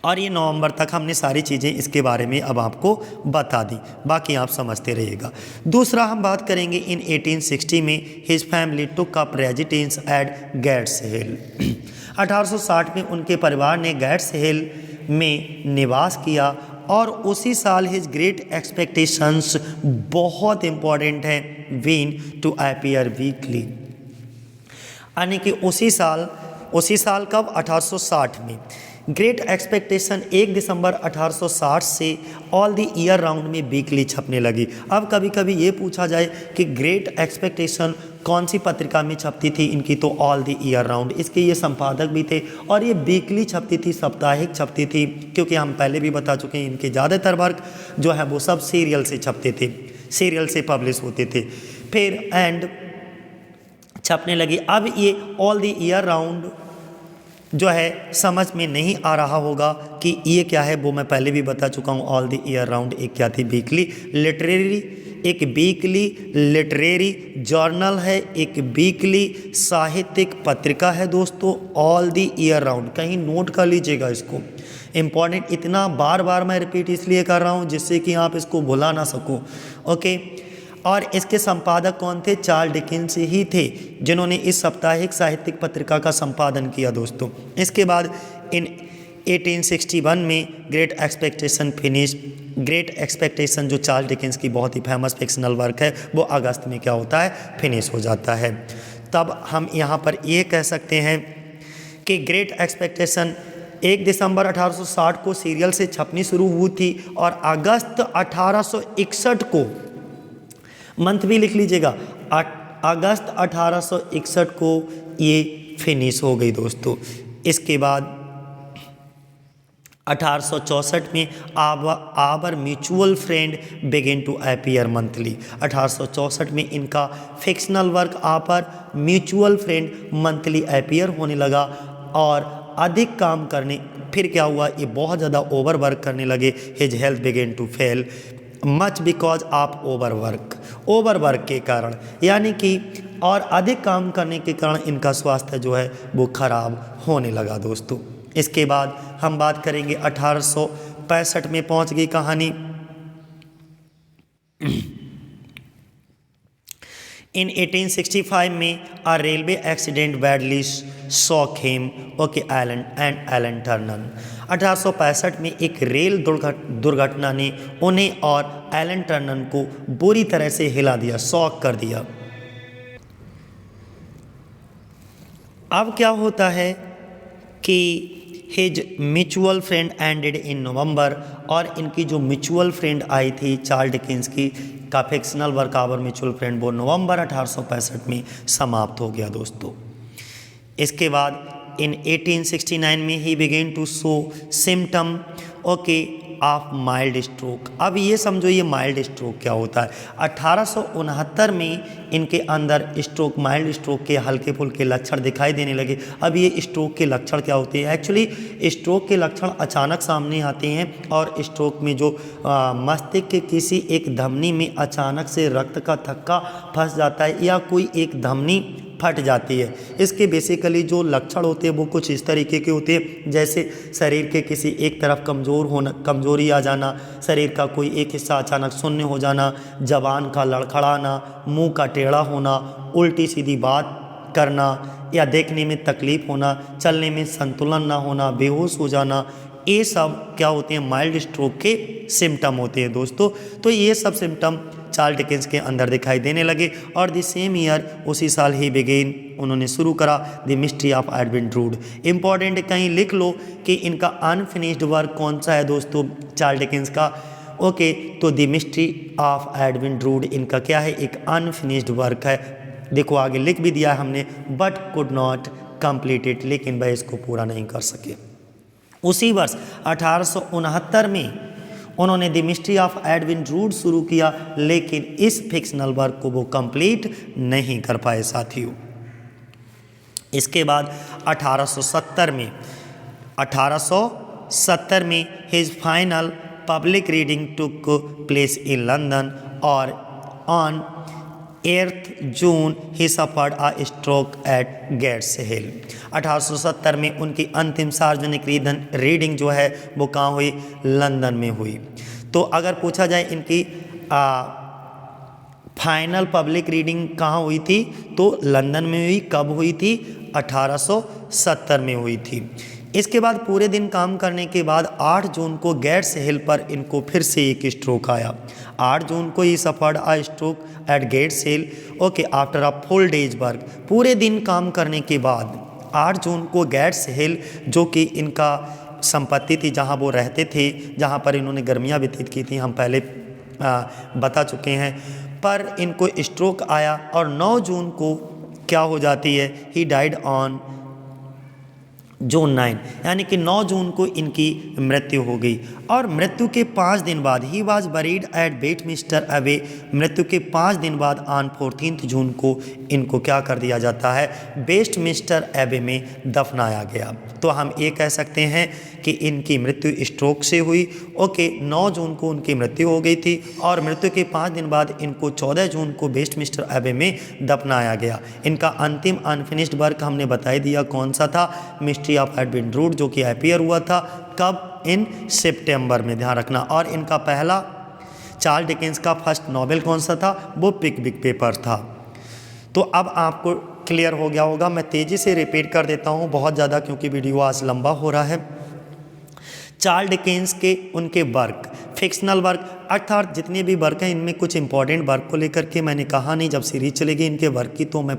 और ये नवंबर तक हमने सारी चीज़ें इसके बारे में अब आपको बता दी, बाकी आप समझते रहिएगा। दूसरा हम बात करेंगे इन 1860 में his family took up residence at Gad's Hill. 1860 में उनके परिवार ने गेट्स हिल में निवास किया और उसी साल हिज ग्रेट एक्सपेक्टेशंस, बहुत इंपॉर्टेंट है, वीन टू अपीयर वीकली, यानी कि उसी साल कब? 1860 में। ग्रेट एक्सपेक्टेशन 1 दिसंबर 1860 से ऑल द ईयर राउंड में वीकली छपने लगी। अब कभी कभी ये पूछा जाए कि ग्रेट एक्सपेक्टेशन कौन सी पत्रिका में छपती थी इनकी, तो ऑल द ईयर राउंड। इसके ये संपादक भी थे और ये वीकली छपती थी, साप्ताहिक छपती थी, क्योंकि हम पहले भी बता चुके हैं इनके ज़्यादातर वर्क जो है वो सब सीरियल से छपते थे, सीरियल से पब्लिश होते थे। फिर एंड छपने लगी। अब ये ऑल द ईयर राउंड जो है समझ में नहीं आ रहा होगा कि ये क्या है, वो मैं पहले भी बता चुका हूँ। ऑल द ईयर राउंड एक क्या थी? वीकली लिटरेरी, एक वीकली लिटरेरी जर्नल है, एक वीकली साहित्यिक पत्रिका है दोस्तों। ऑल द ईयर राउंड, कहीं नोट कर लीजिएगा इसको, इम्पॉर्टेंट। इतना बार बार मैं रिपीट इसलिए कर रहा हूँ जिससे कि आप इसको भुला ना सको, ओके। और इसके संपादक कौन थे? चार्ल्स डिकेंस ही थे जिन्होंने इस साप्ताहिक साहित्यिक पत्रिका का संपादन किया दोस्तों। इसके बाद इन 1861 में great expectation finish. Great expectation जो चार्ल्स डिकेंस की बहुत ही फेमस फिक्शनल वर्क है, वो अगस्त में क्या होता है? फिनिश हो जाता है। तब हम यहाँ पर ये कह सकते हैं कि ग्रेट एक्सपेक्टेशन 1 दिसंबर 1860 को सीरियल से छपनी शुरू हुई थी और अगस्त 1861 को, मंथ भी लिख लीजिएगा, अगस्त 1861 को ये फिनिश हो गई दोस्तों। इसके बाद 1864 में our mutual friend begin to appear monthly. 1864 में इनका fictional work our mutual friend monthly appear होने लगा और अधिक काम करने, फिर क्या हुआ, ये बहुत ज़्यादा ओवर वर्क करने लगे। His health begin to fail much because of over work के कारण, यानी कि और अधिक काम करने के कारण इनका स्वास्थ्य जो है वो खराब होने लगा दोस्तों। इसके बाद हम बात करेंगे 1865 में पहुंच गई कहानी। इन 1865 में a railway accident badly shock him Ellen Turner. 1865 में एक रेल दुर्घटना ने उन्हें और एलन टर्नर को बुरी तरह से हिला दिया, शॉक कर दिया। अब क्या होता है कि his mutual friend ended in November, और इनकी जो म्यूचुअल फ्रेंड आई थी चार्ल्स डिकेंस की का fictional work our mutual friend, वो नवंबर 1865 में समाप्त हो गया दोस्तों। इसके बाद इन 1869 में ही began to show symptom of mild stroke. अब ये समझो ये माइल्ड स्ट्रोक क्या होता है। 1869 में इनके अंदर स्ट्रोक, माइल्ड स्ट्रोक के हल्के फुल्के लक्षण दिखाई देने लगे। अब ये स्ट्रोक के लक्षण क्या होते हैं? एक्चुअली स्ट्रोक के लक्षण अचानक सामने आते हैं और स्ट्रोक में जो मस्तिष्क के किसी एक धमनी में अचानक से रक्त का थक्का फंस जाता है या कोई एक धमनी फट जाती है। इसके बेसिकली जो लक्षण होते हैं वो कुछ इस तरीके के होते हैं, जैसे शरीर के किसी एक तरफ कमजोरी आ जाना, शरीर का कोई एक हिस्सा अचानक शून्य हो जाना, जबान का लड़खड़ाना, मुंह का टेढ़ा होना, उल्टी सीधी बात करना या देखने में तकलीफ होना, चलने में संतुलन ना होना, बेहोश हो जाना, ये सब क्या होते हैं? माइल्ड स्ट्रोक के सिम्टम होते हैं दोस्तों। तो ये सब सिम्टम चार्ल्स डिकेंस के अंदर दिखाई देने लगे और द सेम ईयर, उसी साल ही बिगेन, उन्होंने शुरू करा the mystery of Edwin Drood. Important कहीं लिख लो कि इनका अनफिनिश्ड वर्क कौन सा है दोस्तों चार्ल्स डिकेंस का। तो the mystery of Edwin druid इनका क्या है? एक अनफिनिश्ड वर्क है। देखो आगे लिख भी दिया हमने, but could not complete it, लेकिन वह इसको पूरा नहीं कर सके। उसी वर्ष 1869 में उन्होंने the mystery of Edwin druid शुरू किया, लेकिन इस फिक्शनल वर्क को वो कंप्लीट नहीं कर पाए साथियों। इसके बाद 1870 में his final public reading took place in London और on 8 June he suffered a stroke at Gad's Hill. 1870 में उनकी अंतिम सार्वजनिक रीडिंग जो है वो कहाँ हुई? लंदन में हुई। तो अगर पूछा जाए इनकी फाइनल पब्लिक रीडिंग कहाँ हुई थी, तो लंदन में हुई। कब हुई थी? 1870 में हुई थी। इसके बाद पूरे दिन काम करने के बाद 8 जून को गेट्स हिल पर इनको फिर से एक स्ट्रोक आया। 8 जून को ही suffered a stroke at Gad's Hill after a full day's work. पूरे दिन काम करने के बाद 8 जून को गेट्स हिल, जो कि इनका संपत्ति थी, जहां वो रहते थे, जहां पर इन्होंने गर्मियां व्यतीत की थी, हम पहले बता चुके हैं, पर इनको स्ट्रोक आया और 9 जून को क्या हो जाती है? ही डाइड ऑन जून 9, यानी कि 9 जून को इनकी मृत्यु हो गई। और मृत्यु के 5 दिन बाद ही was buried at Westminster Abbey. मृत्यु के 5 दिन बाद ऑन 14 जून को इनको क्या कर दिया जाता है? वेस्टमिंस्टर एबे में दफनाया गया। तो हम ये कह सकते हैं कि इनकी मृत्यु स्ट्रोक से हुई। 9 जून को उनकी मृत्यु हो गई थी और मृत्यु के 5 दिन बाद इनको 14 जून को वेस्टमिंस्टर एबे में दफनाया गया। इनका अंतिम अनफिनिश्ड वर्क हमने बता ही दिया कौन सा था? मिस्ट्री ऑफ एडविन ड्रूड, जो कि अपीयर हुआ था कब? इन सितंबर में, ध्यान रखना। और इनका पहला चार्ल्स डिकेंस का फर्स्ट नॉवेल कौन सा था? वो पिकविक पेपर था। तो अब आपको क्लियर हो गया होगा। मैं तेज़ी से रिपीट कर देता हूँ बहुत ज़्यादा, क्योंकि वीडियो आज लंबा हो रहा है। चार्ल्स डिकेंस के उनके वर्क, फिक्शनल वर्क, अर्थात जितने भी वर्क हैं, इनमें कुछ इंपॉर्टेंट वर्क को लेकर के मैंने कहा नहीं, जब सीरीज चलेगी इनके वर्क की तो मैं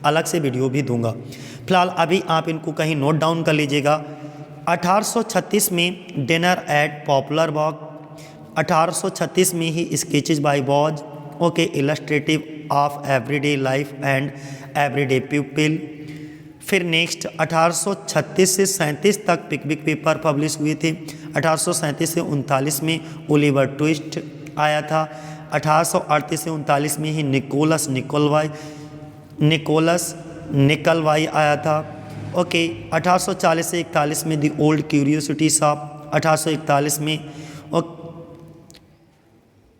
अलग से वीडियो भी दूंगा। फिलहाल अभी आप इनको कहीं नोट डाउन कर लीजिएगा। 1836 में डिनर एट पॉपुलर वॉक। 1836 में he sketches by Boz, illustrative of everyday life and everyday people. फिर नेक्स्ट 1836 से 37 तक पिकविक पेपर पब्लिश हुए थे। 1837 से 39 में ओलिवर ट्विस्ट आया था। 1838 से 39 में ही निकोलस निकलवाई आया था। ओके, 1840 से 41 में दी ओल्ड क्यूरियोसिटी शॉप। 1841 में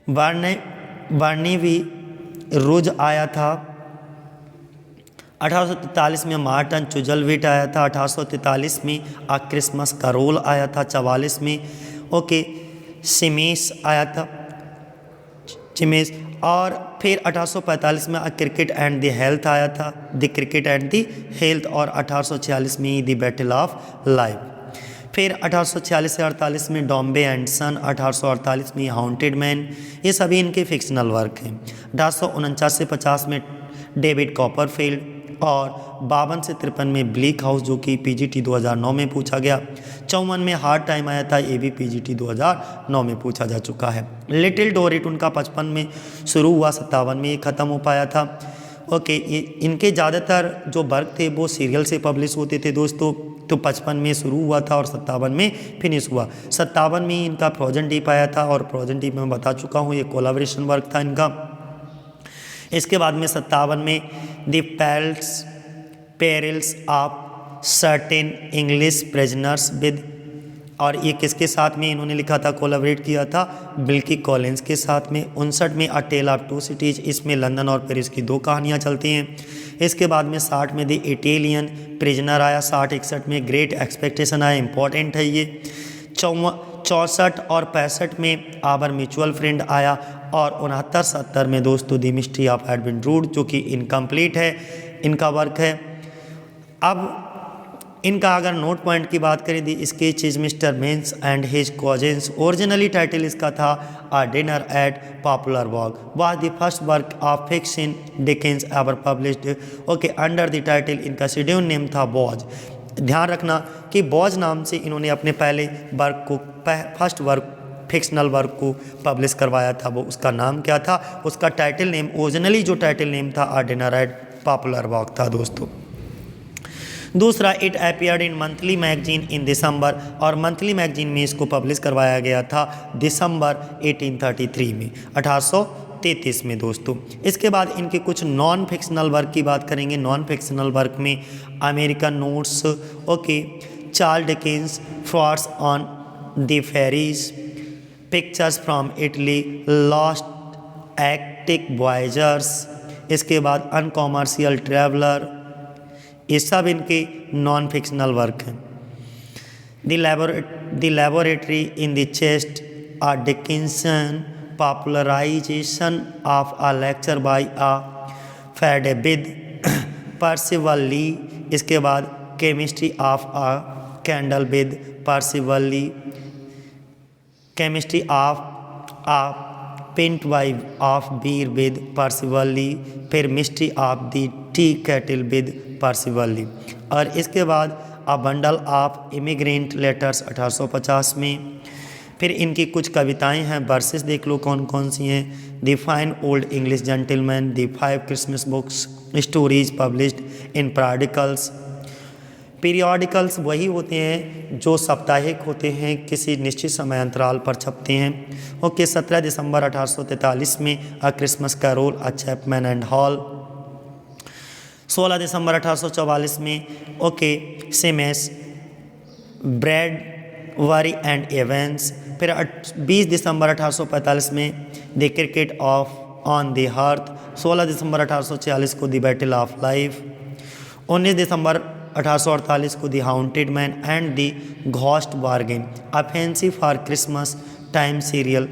बार्नेवी रोज आया था। 1843 में मार्टन चुजलविट आया था। 1843 में आ क्रिसमस करोल आया था। 44 में ओके सिमेस आया था, चिमेस। और फिर 1845 में क्रिकेट एंड द हेल्थ आया था, the cricket and the health. और 1846 में द बैटल ऑफ लाइफ। फिर 1846 से 48 में डॉम्बे एंड सन। 1848 में हाउंटेड मैन। ये सभी इनके फिक्शनल वर्क हैं। 1849 से 50 में डेविड कॉपरफील्ड। और 52 से 53 में ब्लीक हाउस, जो कि पीजीटी 2009 में पूछा गया। 54 में हार्ड टाइम आया था, ये भी पीजीटी 2009 में पूछा जा चुका है। लिटिल डोरिट उनका 55 में शुरू हुआ, 57 में ये ख़त्म हो पाया था। ओके, ये इनके ज़्यादातर जो वर्क थे वो सीरियल से पब्लिश होते थे दोस्तों। तो 55 में शुरू हुआ था और 57 में फिनिश हुआ। 57 में इनका फ्रोजन डीप आया था, और फ्रोजन डीप मैं बता चुका हूँ, ये कोलाब्रेशन वर्क था इनका। इसके बाद में 57 में the perils of certain English prisoners with, और ये किसके साथ में इन्होंने लिखा था, कोलैबोरेट किया था, बिल्की कॉलिंस के साथ में। 59 में अ टेल ऑफ टू सिटीज, इसमें लंदन और पेरिस की 2 कहानियाँ चलती हैं। इसके बाद में 60 में द इटालियन प्रिजनर आया। 60-61 में ग्रेट एक्सपेक्टेशन आया, इंपॉर्टेंट है ये। 64 और 65 में आवर म्यूचुअल फ्रेंड आया। और 69-70 में दोस्तों the mystery of Edwin druid, जो कि इनकम्प्लीट है इनका वर्क है। अब इनका अगर नोट पॉइंट की बात करें, the sketch is Mister Minns and his cousins. Originally title इसका था a dinner at Poplar Walk, was the first work of fiction Dickens ever published. Okay, under the title इनका शेड्यूल नेम था Boz. ध्यान रखना कि boughs नाम से इन्होंने अपने पहले वर्क को, फर्स्ट वर्क फिक्शनल वर्क को पब्लिश करवाया था। वो उसका नाम क्या था, उसका टाइटल नेम, ओरिजिनली जो टाइटल नेम था a dinner at Poplar Walk था दोस्तों। दूसरा, it appeared in monthly magazine in December, और मंथली मैगजीन में इसको पब्लिश करवाया गया था दिसंबर 1833 में, 1833 में दोस्तों। इसके बाद इनके कुछ नॉन फिक्शनल वर्क की बात करेंगे। नॉन फिक्शनल वर्क में American notes, okay, Charles Dickens, frauds on the fairies, pictures from Italy, lost Arctic voyagers. इसके बाद अनकॉमर्शियल ट्रैवलर, ये सब इनके नॉन फिक्शनल वर्क हैं। The laboratory in the chest, a Dickensian popularization of a lecture by a Faraday with Percival Leigh. इसके बाद chemistry of a candle with Percival Leigh, chemistry of a pint wine of beer with Percival ली, फिर mystery of the tea kettle with Percival Leigh. और इसके बाद a bundle of immigrant letters 1850 में। फिर इनकी कुछ कविताएं हैं, वर्सेस देख लो कौन कौन सी हैं। The fine old English gentleman, the 5 Christmas books, stories published in periodicals. Periodicals वही होते हैं जो साप्ताहिक होते हैं, किसी निश्चित समय अंतराल पर छपते हैं। ओके, 17 दिसंबर 1843 में a Christmas carol, a Chapman and Hall. 16 दिसंबर 1844 में ओके chimes, Bradbury and Evans. फिर 20 दिसंबर 1845 में the cricket of on the hearth. 16 दिसंबर 1846 को द बैटल ऑफ लाइफ। 19 दिसंबर 1848 को the haunted man and the ghost bargain, a fancy for Christmas time serial,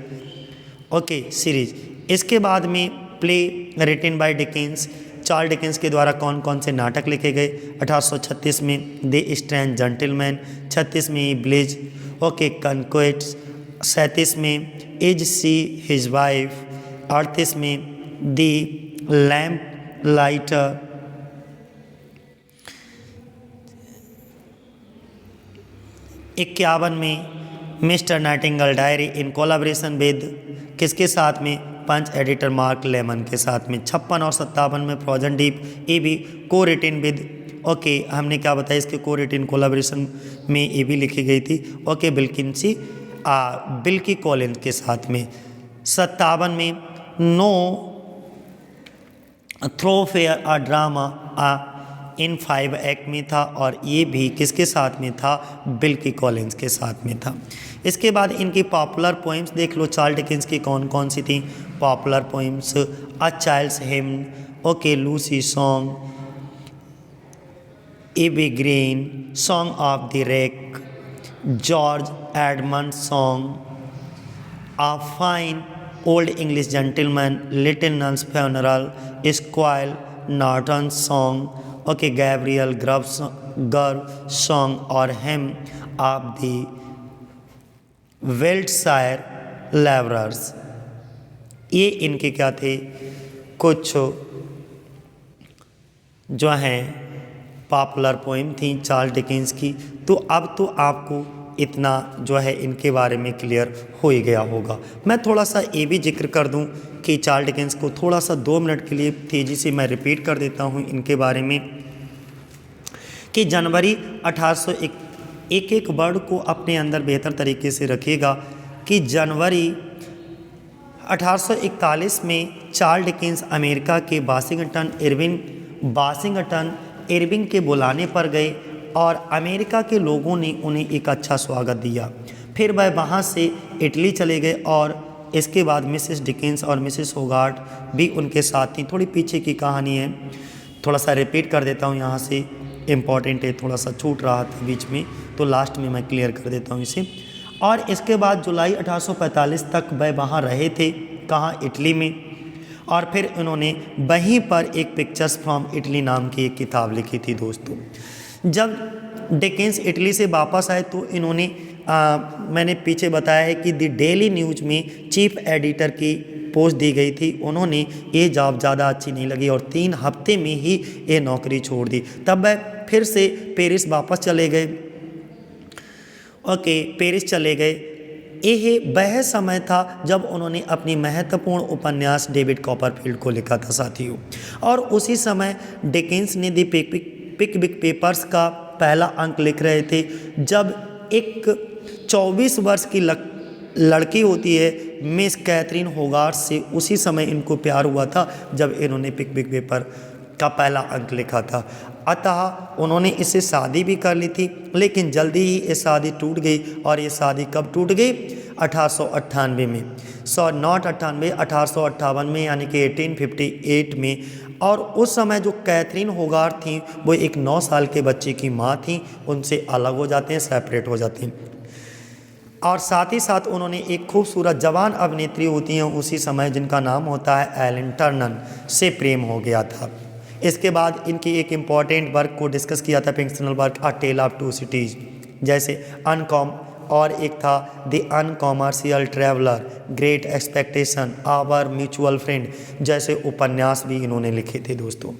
okay series. इसके बाद में play written by Dickens, Charles Dickens के द्वारा कौन कौन से नाटक लिखे गए। 1836 में द स्ट्रेंज जेंटलमैन, 36 में ब्लिज, ओके कनक्वेस्ट, 37 में इज सी हिज वाइफ, 38 में द लैम्प लाइटर, 51 में mister Nightingale diary in collaboration with किसके साथ में, पंच एडिटर मार्क लेमन के साथ में। 56 और 57 में फ्रोजन डीप, ये भी को रिटन विद ओके, हमने क्या बताया, इसके को रिटन कोलैबोरेशन में ये भी लिखी गई थी। ओके, बिल्की कॉलिंस के साथ में। 57 में no thoroughfare a drama in 5 act में था, और ये भी किसके साथ में था, बिल्की कॉलिंस के साथ में था। इसके बाद इनकी पॉपुलर पोइम्स देख लो, चार्ल्स डिकेंस की कौन कौन सी थी popular poems. A child's hymn, okay, Lucy song, evergreen, song of the wreck, George Edmund song, a fine old English gentleman, little Nell's funeral, square Norton song, okay, Gabriel Grub song, और hymn of the Wiltshire labourers. ये इनके क्या थे, कुछ जो हैं popular poem थी Charles Dickens की। तो अब तो आपको इतना जो है इनके बारे में क्लियर हो ही गया होगा। मैं थोड़ा सा ये भी जिक्र कर दूं कि चार्ल्स डिकेंस को थोड़ा सा 2 मिनट के लिए तेज़ी से मैं रिपीट कर देता हूं इनके बारे में, कि जनवरी 1801, एक वर्ड को अपने अंदर बेहतर तरीके से रखिएगा, कि जनवरी 1841 में चार्ल्स डिकेंस अमेरिका के वाशिंगटन इरविंग के बुलाने पर गए, और अमेरिका के लोगों ने उन्हें एक अच्छा स्वागत दिया। फिर वह वहाँ से इटली चले गए, और इसके बाद मिसेस डिकेंस और मिसेस होगार्ट भी उनके साथ थी। थोड़ी पीछे की कहानी है, थोड़ा सा रिपीट कर देता हूँ यहाँ से, इम्पॉर्टेंट है, थोड़ा सा छूट रहा था बीच में, तो लास्ट में मैं क्लियर कर देता हूँ इसे। और इसके बाद जुलाई 1845 तक वह वहाँ रहे थे, कहाँ, इटली में, और फिर उन्होंने वहीं पर एक पिक्चर्स फ्रॉम इटली नाम की एक किताब लिखी थी दोस्तों। जब डिकेंस इटली से वापस आए तो इन्होंने मैंने पीछे बताया है कि द डेली न्यूज़ में चीफ एडिटर की पोस्ट दी गई थी। उन्होंने ये जॉब ज़्यादा अच्छी नहीं लगी और 3 हफ्ते में ही ये नौकरी छोड़ दी। तब वह फिर से पेरिस वापस चले गए। ओके, पेरिस चले गए। यह वह समय था जब उन्होंने अपनी महत्वपूर्ण उपन्यास डेविड कॉपरफील्ड को लिखा था साथियों। और उसी समय डिकेंस ने द पिकविक पेपर्स का पहला अंक लिख रहे थे, जब एक 24 वर्ष की लड़की होती है मिस कैथरीन होगार्ट से, उसी समय इनको प्यार हुआ था जब इन्होंने पिकविक पेपर का पहला अंक लिखा था। अतः उन्होंने इससे शादी भी कर ली थी, लेकिन जल्दी ही ये शादी टूट गई। और ये शादी कब टूट गई? 1898 में, नॉट 98, 1858 में, यानी कि 1858 में। और उस समय जो कैथरीन होगार्ट थी वो एक 9 साल के बच्चे की माँ थी, उनसे अलग हो जाते हैं, सेपरेट हो जाते हैं। और साथ ही साथ उन्होंने एक खूबसूरत जवान अभिनेत्री होती हैं उसी समय, जिनका नाम होता है एलन टर्नर, से प्रेम हो गया था। इसके बाद इनकी एक इम्पॉर्टेंट वर्क को डिस्कस किया था, fictional work a tell of two cities, जैसे अनकॉम, और एक था the uncommercial traveller, great expectation, our mutual friend, जैसे उपन्यास भी इन्होंने लिखे थे दोस्तों।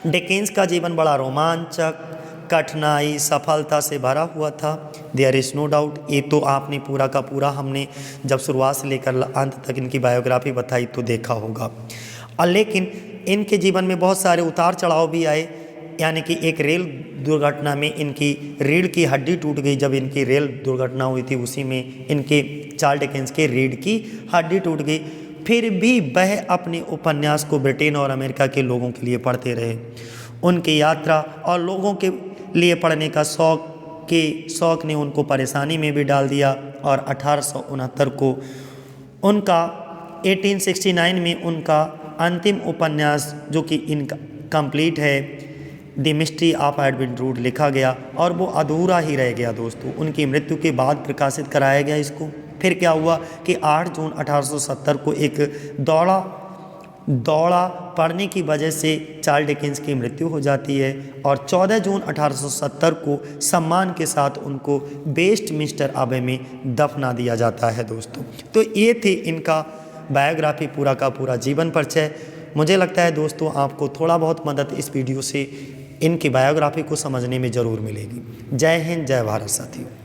डिकेंस का जीवन बड़ा रोमांचक, कठिनाई, सफलता से भरा हुआ था, देयर इज़ नो डाउट। ये तो आपने पूरा का पूरा, हमने जब शुरुआत से लेकर अंत तक इनकी बायोग्राफी बताई तो देखा होगा। और लेकिन इनके जीवन में बहुत सारे उतार चढ़ाव भी आए, यानी कि एक रेल दुर्घटना में इनकी रीढ़ की हड्डी टूट गई। जब इनकी रेल दुर्घटना हुई थी उसी में इनके चार्ल्स डिकेंस के रीढ़ की हड्डी टूट गई। फिर भी वह अपने उपन्यास को ब्रिटेन और अमेरिका के लोगों के लिए पढ़ते रहे। उनकी यात्रा और लोगों के लिए पढ़ने का शौक़ ने उनको परेशानी में भी डाल दिया। और 1869 को उनका 1869 में उनका अंतिम उपन्यास, जो कि इनका कंप्लीट है, the mystery of Edwin druid, लिखा गया और वो अधूरा ही रह गया दोस्तों। उनकी मृत्यु के बाद प्रकाशित कराया गया इसको। फिर क्या हुआ कि 8 जून 1870 को एक दौड़ा पड़ने की वजह से चार्ल्स डिकेंस की मृत्यु हो जाती है। और 14 जून 1870 को सम्मान के साथ उनको वेस्टमिंस्टर अबे में दफना दिया जाता है दोस्तों। तो ये थी इनका बायोग्राफी, पूरा का पूरा जीवन परिचय। मुझे लगता है दोस्तों आपको थोड़ा बहुत मदद इस वीडियो से इनकी बायोग्राफी को समझने में ज़रूर मिलेगी। जय हिंद, जय भारत साथियों।